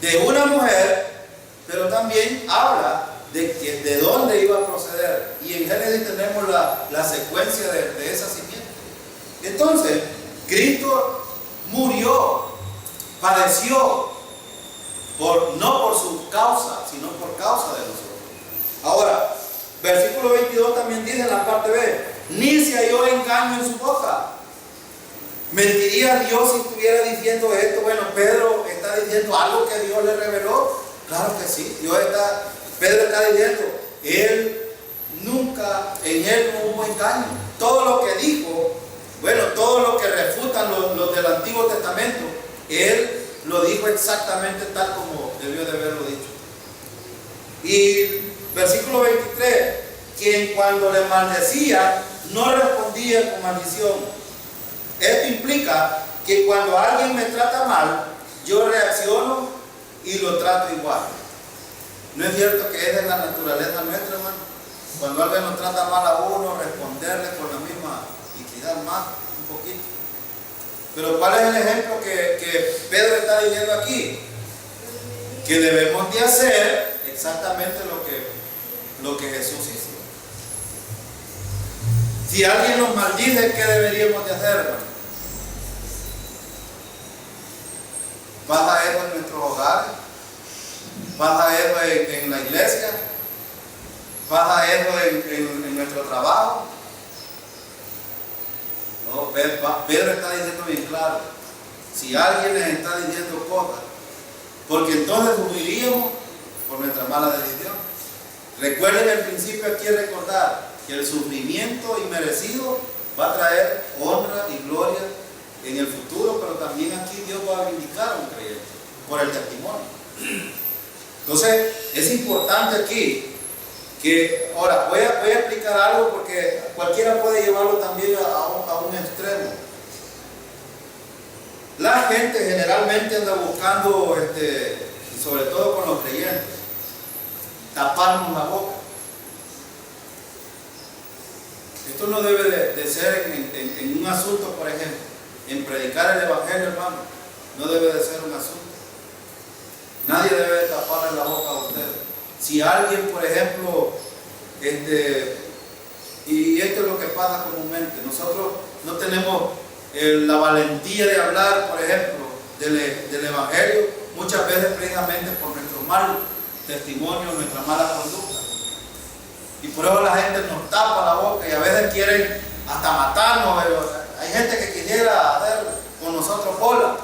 A: de una mujer, pero también habla de dónde iba a proceder. Y en Génesis tenemos la secuencia de esa simiente. Entonces, Cristo murió, padeció, no por su causa, sino por causa de nosotros. Ahora, versículo 22 también dice en la parte B, ni se halló engaño en su boca. ¿Mentiría Dios si estuviera diciendo esto? Bueno, Pedro está diciendo algo que Dios le reveló. Claro que sí, Pedro está diciendo, en él no hubo engaño. Todo lo que dijo, todo lo que refutan los del Antiguo Testamento, él lo dijo exactamente tal como debió de haberlo dicho. Y versículo 23, quien cuando le maldecía no respondía con maldición. Esto implica que cuando alguien me trata mal, yo reacciono y lo trato igual. ¿No es cierto que es de la naturaleza nuestra, hermano? Cuando alguien nos trata mal a uno, responderle con la misma y quizás más, un poquito. Pero ¿cuál es el ejemplo que Pedro está diciendo aquí? Que debemos de hacer exactamente lo que Jesús hizo. Si alguien nos maldice, ¿qué deberíamos de hacer, hermano? ¿Pasa eso en nuestros hogares? ¿Pasa eso en la iglesia? ¿Pasa eso en nuestro trabajo? No, Pedro está diciendo bien claro, si alguien les está diciendo cosas, porque entonces sufriríamos por nuestra mala decisión. Recuerden el principio aquí, recordar que el sufrimiento inmerecido va a traer honra y gloria en el futuro, pero también aquí Dios va a vindicar a un creyente por el testimonio. Entonces es importante aquí que, ahora voy a explicar algo porque cualquiera puede llevarlo también a un extremo. La gente generalmente anda buscando, y sobre todo con los creyentes, taparnos la boca. Esto no debe de ser en un asunto, por ejemplo, en predicar el Evangelio, hermano, no debe de ser un asunto. Nadie debe de taparle la boca a usted. Si alguien, por ejemplo, y esto es lo que pasa comúnmente, nosotros no tenemos la valentía de hablar, por ejemplo, del Evangelio, muchas veces precisamente por nuestro mal testimonio, nuestra mala conducta. Y por eso la gente nos tapa la boca y a veces quieren hasta matarnos. Hay gente que quisiera hacer con nosotros bola.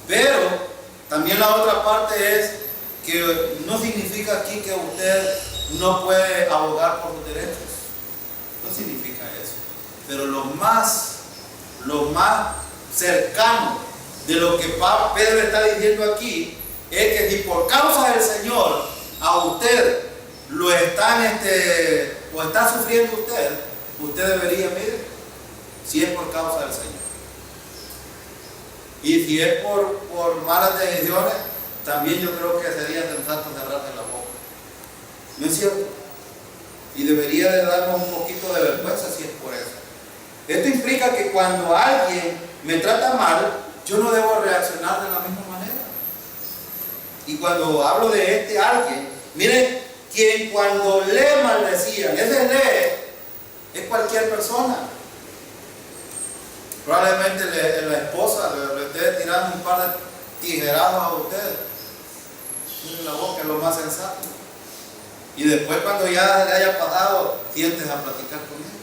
A: Pero también la otra parte es que no significa aquí que usted no puede abogar por sus derechos. No significa eso. Pero lo más cercano de lo que Pedro está diciendo aquí es que si por causa del Señor a usted lo están o está sufriendo usted debería, mire, si es por causa del Señor. Y si es por malas decisiones, también yo creo que sería sensato cerrarse la boca. ¿No es cierto? Y debería de darnos un poquito de vergüenza si es por eso. Esto implica que cuando alguien me trata mal, yo no debo reaccionar de la misma manera. Y cuando hablo de alguien, miren, quien cuando le maldecían, ese le es cualquier persona. Probablemente la esposa le esté tirando un par de tijerazos a ustedes en la boca, es lo más sensato. Y después, cuando ya le haya pasado, sientes a platicar con él.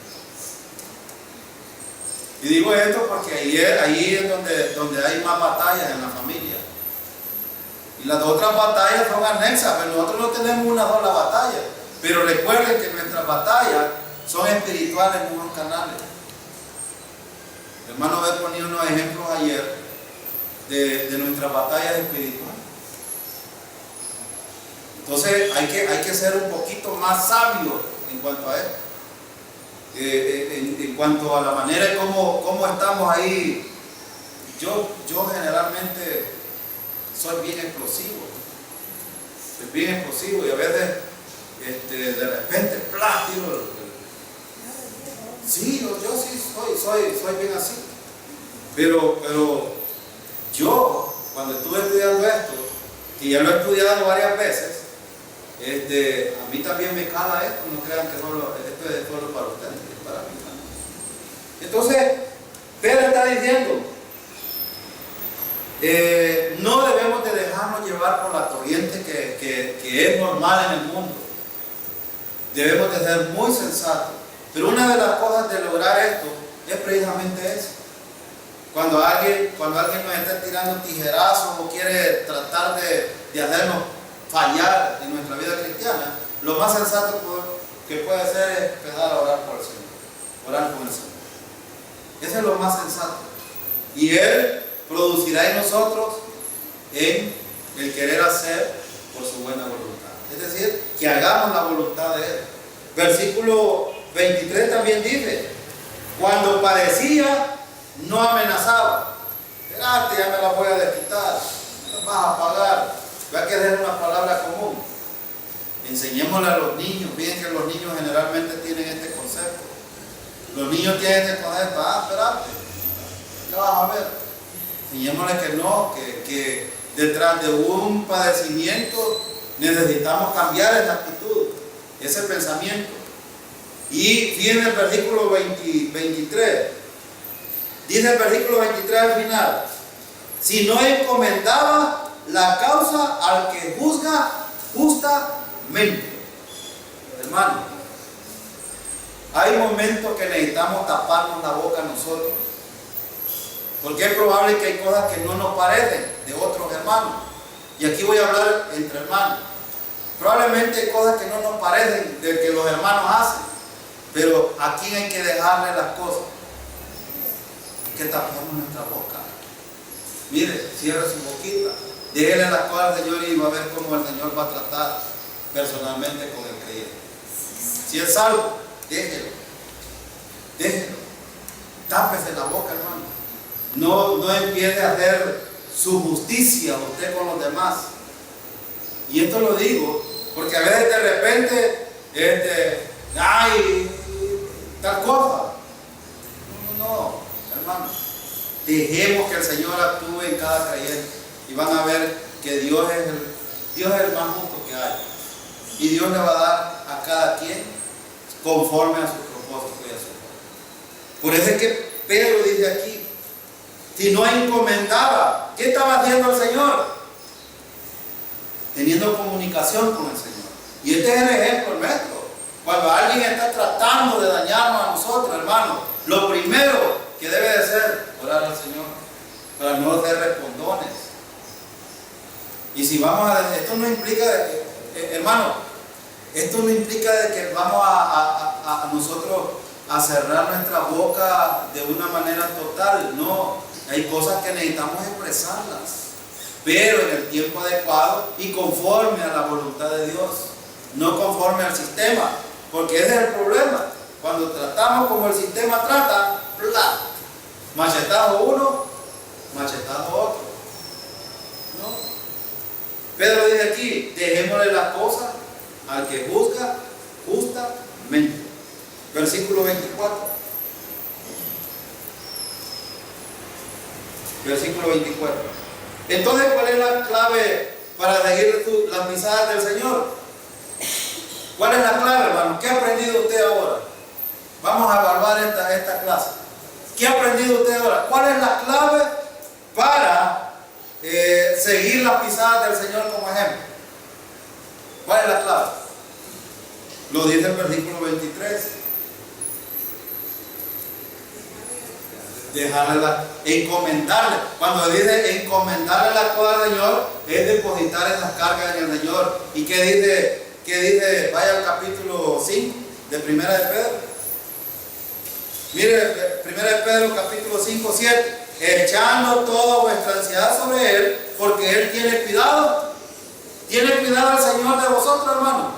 A: Y digo esto porque ahí es donde hay más batallas en la familia. Y las otras batallas son anexas, pero nosotros no tenemos una sola batalla. Pero recuerden que nuestras batallas son espirituales, no son canales. El hermano Abel ponía unos ejemplos ayer de nuestras batallas espirituales. Entonces hay que ser un poquito más sabio en cuanto a esto. En cuanto a la manera de cómo estamos ahí. Yo generalmente soy bien explosivo. Soy bien explosivo y a veces de repente plástico. Sí, yo sí soy bien así. Pero yo, cuando estuve estudiando esto, y ya lo he estudiado varias veces, a mí también me cala esto, no crean que esto es solo para ustedes, es para mí también. Entonces, Pedro está diciendo, no debemos de dejarnos llevar por la corriente que es normal en el mundo. Debemos de ser muy sensatos. Pero una de las cosas de lograr esto es precisamente eso. Cuando alguien nos está tirando tijerazos o quiere tratar de hacernos fallar en nuestra vida cristiana, lo más sensato que puede hacer es empezar a orar por el Señor, orar con el Señor. Eso es lo más sensato. Y Él producirá en nosotros en el querer hacer por su buena voluntad. Es decir, que hagamos la voluntad de Él. Versículo 23 también dice, cuando padecía, no amenazaba. Espérate, ya me la voy a desquitar, me la vas a pagar. Vea que es una palabra común. Enseñémosle a los niños. Miren que los niños generalmente tienen este concepto. Los niños tienen este concepto. Espérate, ya vas a ver. Enseñémosle que no, que detrás de un padecimiento necesitamos cambiar esa actitud, ese pensamiento. Y viene el versículo 23. Dice el versículo 23 al final: si no encomendaba la causa al que juzga justamente. Hermano, hay momentos que necesitamos taparnos la boca nosotros, porque es probable que hay cosas que no nos parecen de otros hermanos. Y aquí voy a hablar entre hermanos. Probablemente hay cosas que no nos parecen de que los hermanos hacen, pero ¿a quién hay que dejarle las cosas? Hay que taparnos nuestra boca. Mire, cierre su boquita, déjele las cosas al Señor y va a ver cómo el Señor va a tratar personalmente con el creyente. Si es salvo, déjelo. Tápese la boca, hermano. No empiece a hacer su justicia usted con los demás. Y esto lo digo porque a veces de repente ay, tal cosa. No, hermano. Dejemos que el Señor actúe en cada creyente y van a ver que Dios es el más justo que hay. Y Dios le va a dar a cada quien conforme a su propósito y a su plan. Por eso es que Pedro dice aquí, si no encomendaba, ¿qué estaba haciendo el Señor? Teniendo comunicación con el Señor. Y este es el ejemplo nuestro. Cuando alguien está tratando de dañarnos a nosotros, hermano, lo primero que debe de ser orar al Señor para no ser respondones. Y si vamos esto no implica hermano, esto no implica de que vamos a nosotros a cerrar nuestra boca de una manera total. No, hay cosas que necesitamos expresarlas, pero en el tiempo adecuado y conforme a la voluntad de Dios, no conforme al sistema, porque ese es el problema. Cuando tratamos como el sistema trata, ¡plá! Machetazo uno, machetazo otro. ¿No? Pedro dice aquí, dejémosle las cosas al que juzga justamente. Versículo 24. Versículo 24. Entonces, ¿cuál es la clave para seguir las pisadas del Señor? ¿Cuál es la clave, hermano? ¿Qué ha aprendido usted ahora? Vamos a evaluar esta clase. ¿Qué ha aprendido usted ahora? ¿Cuál es la clave para seguir las pisadas del Señor como ejemplo? ¿Cuál es la clave? Lo dice el versículo 23. encomendarle. Cuando dice encomendarle la cosa al Señor, es depositar esas cargas en el Señor. ¿Y qué dice? Vaya al capítulo 5 de Primera de Pedro. Mire, Primera de Pedro, capítulo 5, 7. Echando toda vuestra ansiedad sobre Él, porque Él tiene cuidado. ¿Tiene cuidado el Señor de vosotros, hermano?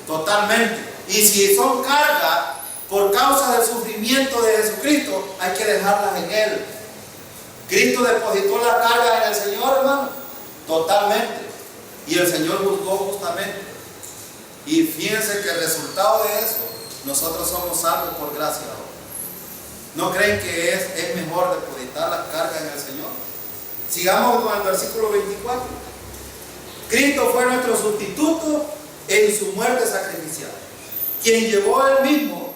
A: Totalmente. Y si son cargas por causa del sufrimiento de Jesucristo, hay que dejarlas en Él. Cristo depositó la carga en el Señor, hermano. Totalmente. Y el Señor juzgó justamente. Y fíjense que el resultado de eso, nosotros somos salvos por gracia ahora. ¿No creen que es mejor depositar la carga en el Señor? Sigamos con el versículo 24. Cristo fue nuestro sustituto en su muerte sacrificial, quien llevó él mismo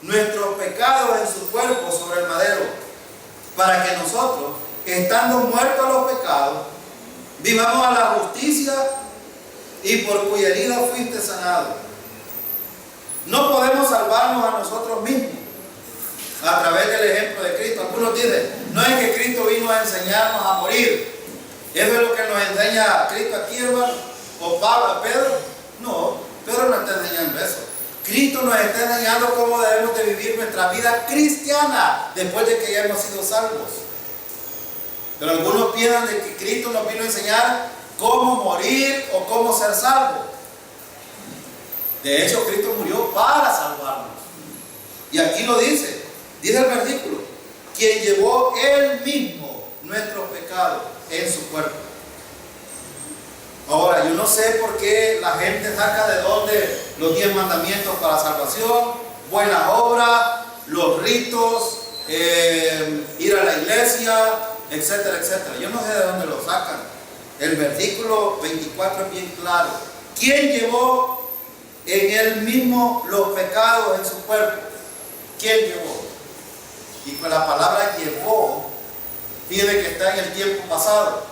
A: nuestros pecados en su cuerpo sobre el madero, para que nosotros, estando muertos a los pecados, vivamos a la justicia, y por cuya herida fuiste sanado. No podemos salvarnos a nosotros mismos a través del ejemplo de Cristo. Algunos dicen, no es que Cristo vino a enseñarnos a morir. Eso es lo que nos enseña Cristo aquí, hermano. O Pablo, Pedro. No, Pedro no está enseñando eso. Cristo nos está enseñando cómo debemos de vivir nuestra vida cristiana después de que ya hemos sido salvos. Pero algunos piensan de que Cristo nos vino a enseñar cómo morir o cómo ser salvo. De hecho, Cristo murió para salvarnos. Y aquí lo dice el versículo, quien llevó él mismo nuestros pecados en su cuerpo. Ahora, yo no sé por qué la gente saca de dónde los 10 mandamientos para salvación, buenas obras, los ritos, ir a la iglesia, etcétera, etcétera. Yo no sé de dónde lo sacan. El versículo 24 es bien claro. ¿Quién llevó en él mismo los pecados en su cuerpo? ¿Quién llevó? Y con la palabra llevó, fíjate que está en el tiempo pasado.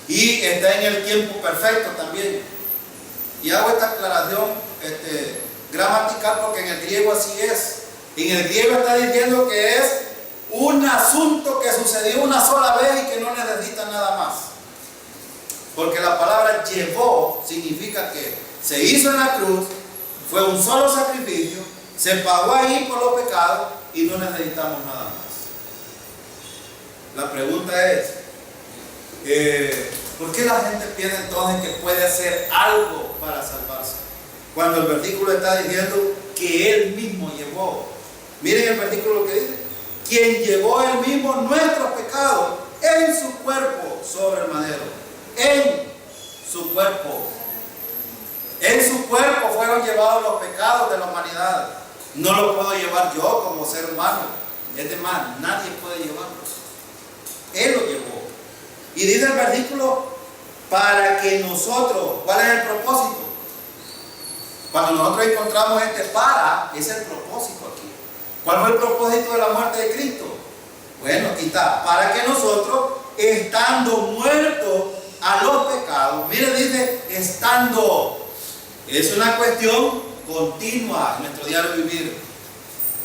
A: Y está en el tiempo perfecto también. Y hago esta aclaración gramatical porque en el griego así es. En el griego está diciendo que es un asunto que sucedió una sola vez y que no necesita nada más. Porque la palabra llevó significa que se hizo en la cruz, fue un solo sacrificio, se pagó ahí por los pecados y no necesitamos nada más. La pregunta es, ¿por qué la gente piensa entonces que puede hacer algo para salvarse? Cuando el versículo está diciendo que Él mismo llevó. Miren el versículo que dice, quien llevó Él mismo nuestros pecados en su cuerpo sobre el madero. En su cuerpo. En su cuerpo fueron llevados los pecados de la humanidad. No los puedo llevar yo como ser humano. Es de más, nadie puede llevarlos. Él lo llevó. Y dice el versículo, para que nosotros, ¿cuál es el propósito? Cuando nosotros encontramos para, es el propósito aquí. ¿Cuál fue el propósito de la muerte de Cristo? Bueno, aquí está, para que nosotros, estando muertos a los pecados, mire, dice, estando, es una cuestión continua en nuestro diario vivir.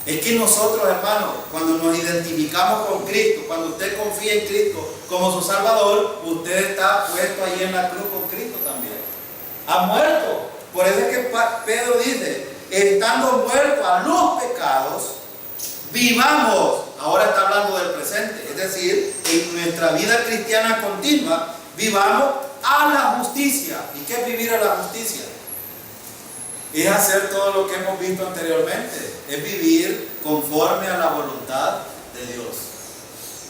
A: Es que nosotros, hermanos, cuando nos identificamos con Cristo, cuando usted confía en Cristo como su Salvador, usted está puesto ahí en la cruz con Cristo también. Ha muerto. Por eso es que Pedro dice, estando muertos a los pecados, vivamos. Ahora está hablando del presente, es decir, en nuestra vida cristiana continua, vivamos a la justicia. ¿Y qué es vivir a la justicia? Es hacer todo lo que hemos visto anteriormente, es vivir conforme a la voluntad de Dios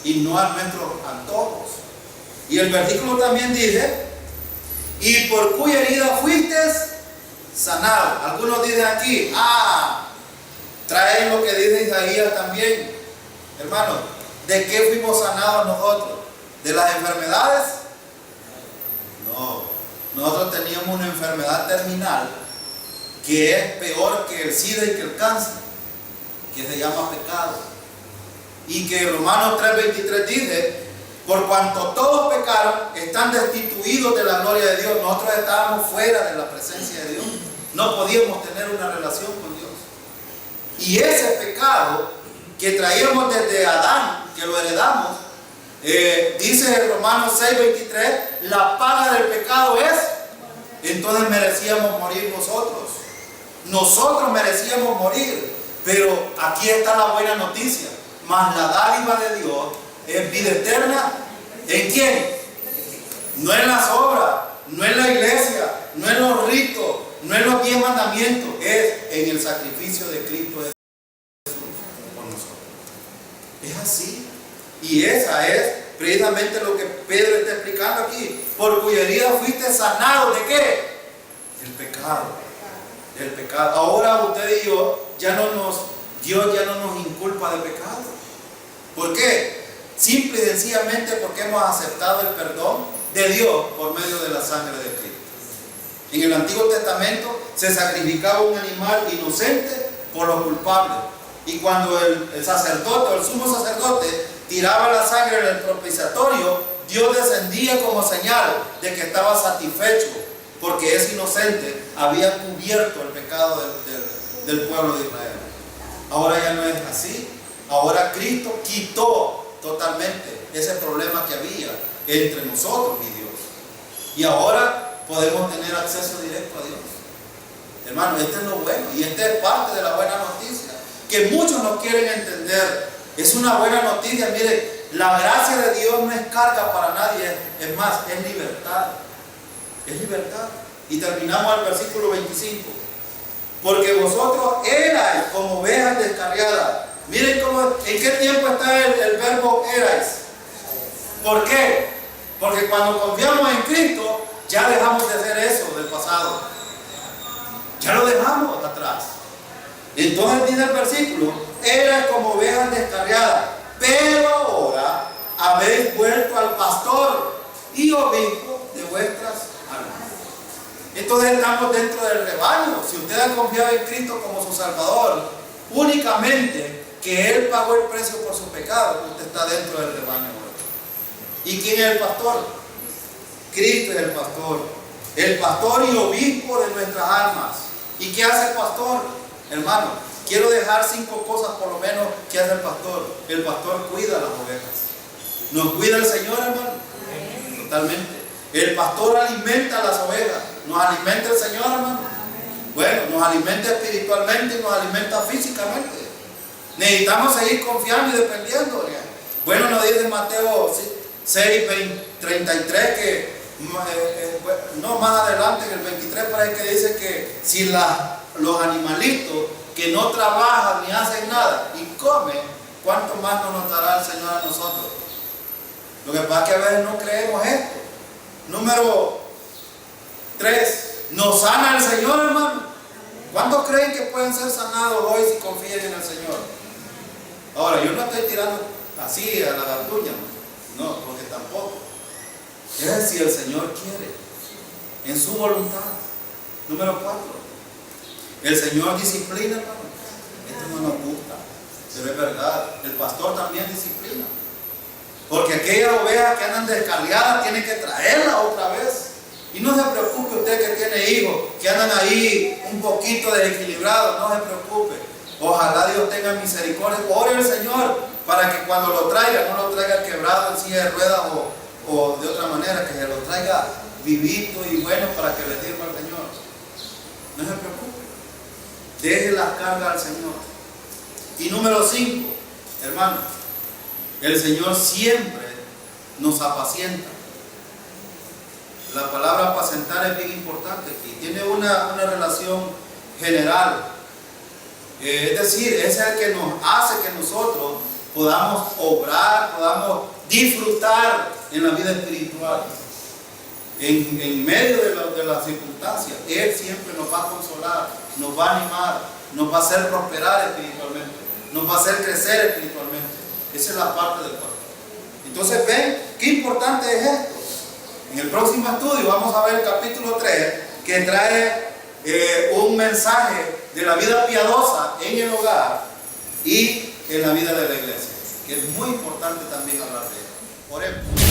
A: y no a nuestros antojos. Y el versículo también dice, y por cuya herida fuiste sanado. Algunos dicen aquí, traen lo que dice Isaías también. Hermano, ¿de qué fuimos sanados nosotros? ¿De las enfermedades? No, nosotros teníamos una enfermedad terminal que es peor que el SIDA y que el cáncer, que se llama pecado. Y que Romanos 3:23 dice, por cuanto todos pecaron, están destituidos de la gloria de Dios. Nosotros estábamos fuera de la presencia de Dios, no podíamos tener una relación con Dios. Y ese pecado que traíamos desde Adán, que lo heredamos, dice Romanos 6:23, la paga del pecado es, entonces merecíamos morir nosotros. Nosotros merecíamos morir, pero aquí está la buena noticia. Mas la dádiva de Dios es vida eterna. ¿En quién? No en las obras, no en la iglesia, no en los ritos, no en los 10 mandamientos, es en el sacrificio de Cristo Jesús por nosotros. Es así. Y esa es precisamente lo que Pedro está explicando aquí. Por cuya herida fuiste sanado. ¿De qué? El pecado. El pecado. Ahora usted y yo, Dios ya no nos inculpa de pecado. ¿Por qué? Simple y sencillamente porque hemos aceptado el perdón de Dios por medio de la sangre de Cristo. En el Antiguo Testamento se sacrificaba un animal inocente por los culpables. Y cuando el sacerdote o el sumo sacerdote tiraba la sangre en el propiciatorio, Dios descendía como señal de que estaba satisfecho, porque ese inocente había cubierto el pecado del pueblo de Israel. Ahora ya no es así. Ahora Cristo quitó totalmente ese problema que había entre nosotros y Dios. Y ahora podemos tener acceso directo a Dios. Hermano, esto es lo bueno. Y esta es parte de la buena noticia, que muchos no quieren entender. Es una buena noticia. Mire, la gracia de Dios no es carga para nadie. Es más, es libertad. Es libertad. Y terminamos al versículo 25. Porque vosotros erais como ovejas descarriadas. Miren en qué tiempo está el verbo erais. ¿Por qué? Porque cuando confiamos en Cristo, ya dejamos de hacer eso del pasado. Ya lo dejamos atrás. Entonces dice el versículo, erais como ovejas descarriadas, pero ahora habéis vuelto al pastor y obispo de vuestras almas. Entonces estamos dentro del rebaño. Si usted ha confiado en Cristo como su Salvador, únicamente que Él pagó el precio por su pecado, usted está dentro del rebaño. ¿Y quién es el pastor? Cristo es el pastor y obispo de nuestras almas. ¿Y qué hace el pastor? Hermano, quiero dejar 5 cosas por lo menos que hace el pastor. El pastor cuida las ovejas. ¿Nos cuida el Señor, hermano? Totalmente. El pastor alimenta a las ovejas. ¿Nos alimenta el Señor, hermano? Bueno, nos alimenta espiritualmente y nos alimenta físicamente. Necesitamos seguir confiando y dependiendo. Bueno, nos dice Mateo 6:33 que no, más adelante en el 23 parece que dice que si los animalitos que no trabajan ni hacen nada y comen, ¿cuánto más nos dará el Señor a nosotros? Lo que pasa es que a veces no creemos esto. Número 3, ¿nos sana el Señor, hermano? ¿Cuántos creen que pueden ser sanados hoy si confían en el Señor? Ahora, yo no estoy tirando así a la garduña, no, porque tampoco. Es si el Señor quiere, en su voluntad. Número 4, el Señor disciplina, hermano. Esto no nos gusta, pero es verdad. El pastor también disciplina. Porque aquellas ovejas que andan descarriadas tienen que traerlas otra vez. Y no se preocupe usted que tiene hijos que andan ahí un poquito desequilibrados, no se preocupe. Ojalá Dios tenga misericordia. Ore al Señor para que cuando lo traiga, no lo traiga quebrado en silla de ruedas o de otra manera, que se lo traiga vivito y bueno para que le sirva al Señor. No se preocupe. Deje las cargas al Señor. Y número 5, hermano, el Señor siempre nos apacienta. La palabra apacentar es bien importante aquí. Tiene una relación general. Es decir, es el que nos hace que nosotros podamos obrar, podamos disfrutar en la vida espiritual. En medio de las circunstancias, Él siempre nos va a consolar, nos va a animar, nos va a hacer prosperar espiritualmente, nos va a hacer crecer espiritualmente. Esa es la parte del pastor. Entonces ven qué importante es esto. En el próximo estudio vamos a ver el capítulo 3, que trae un mensaje de la vida piadosa en el hogar y en la vida de la iglesia, que es muy importante también hablar de él. Oremos.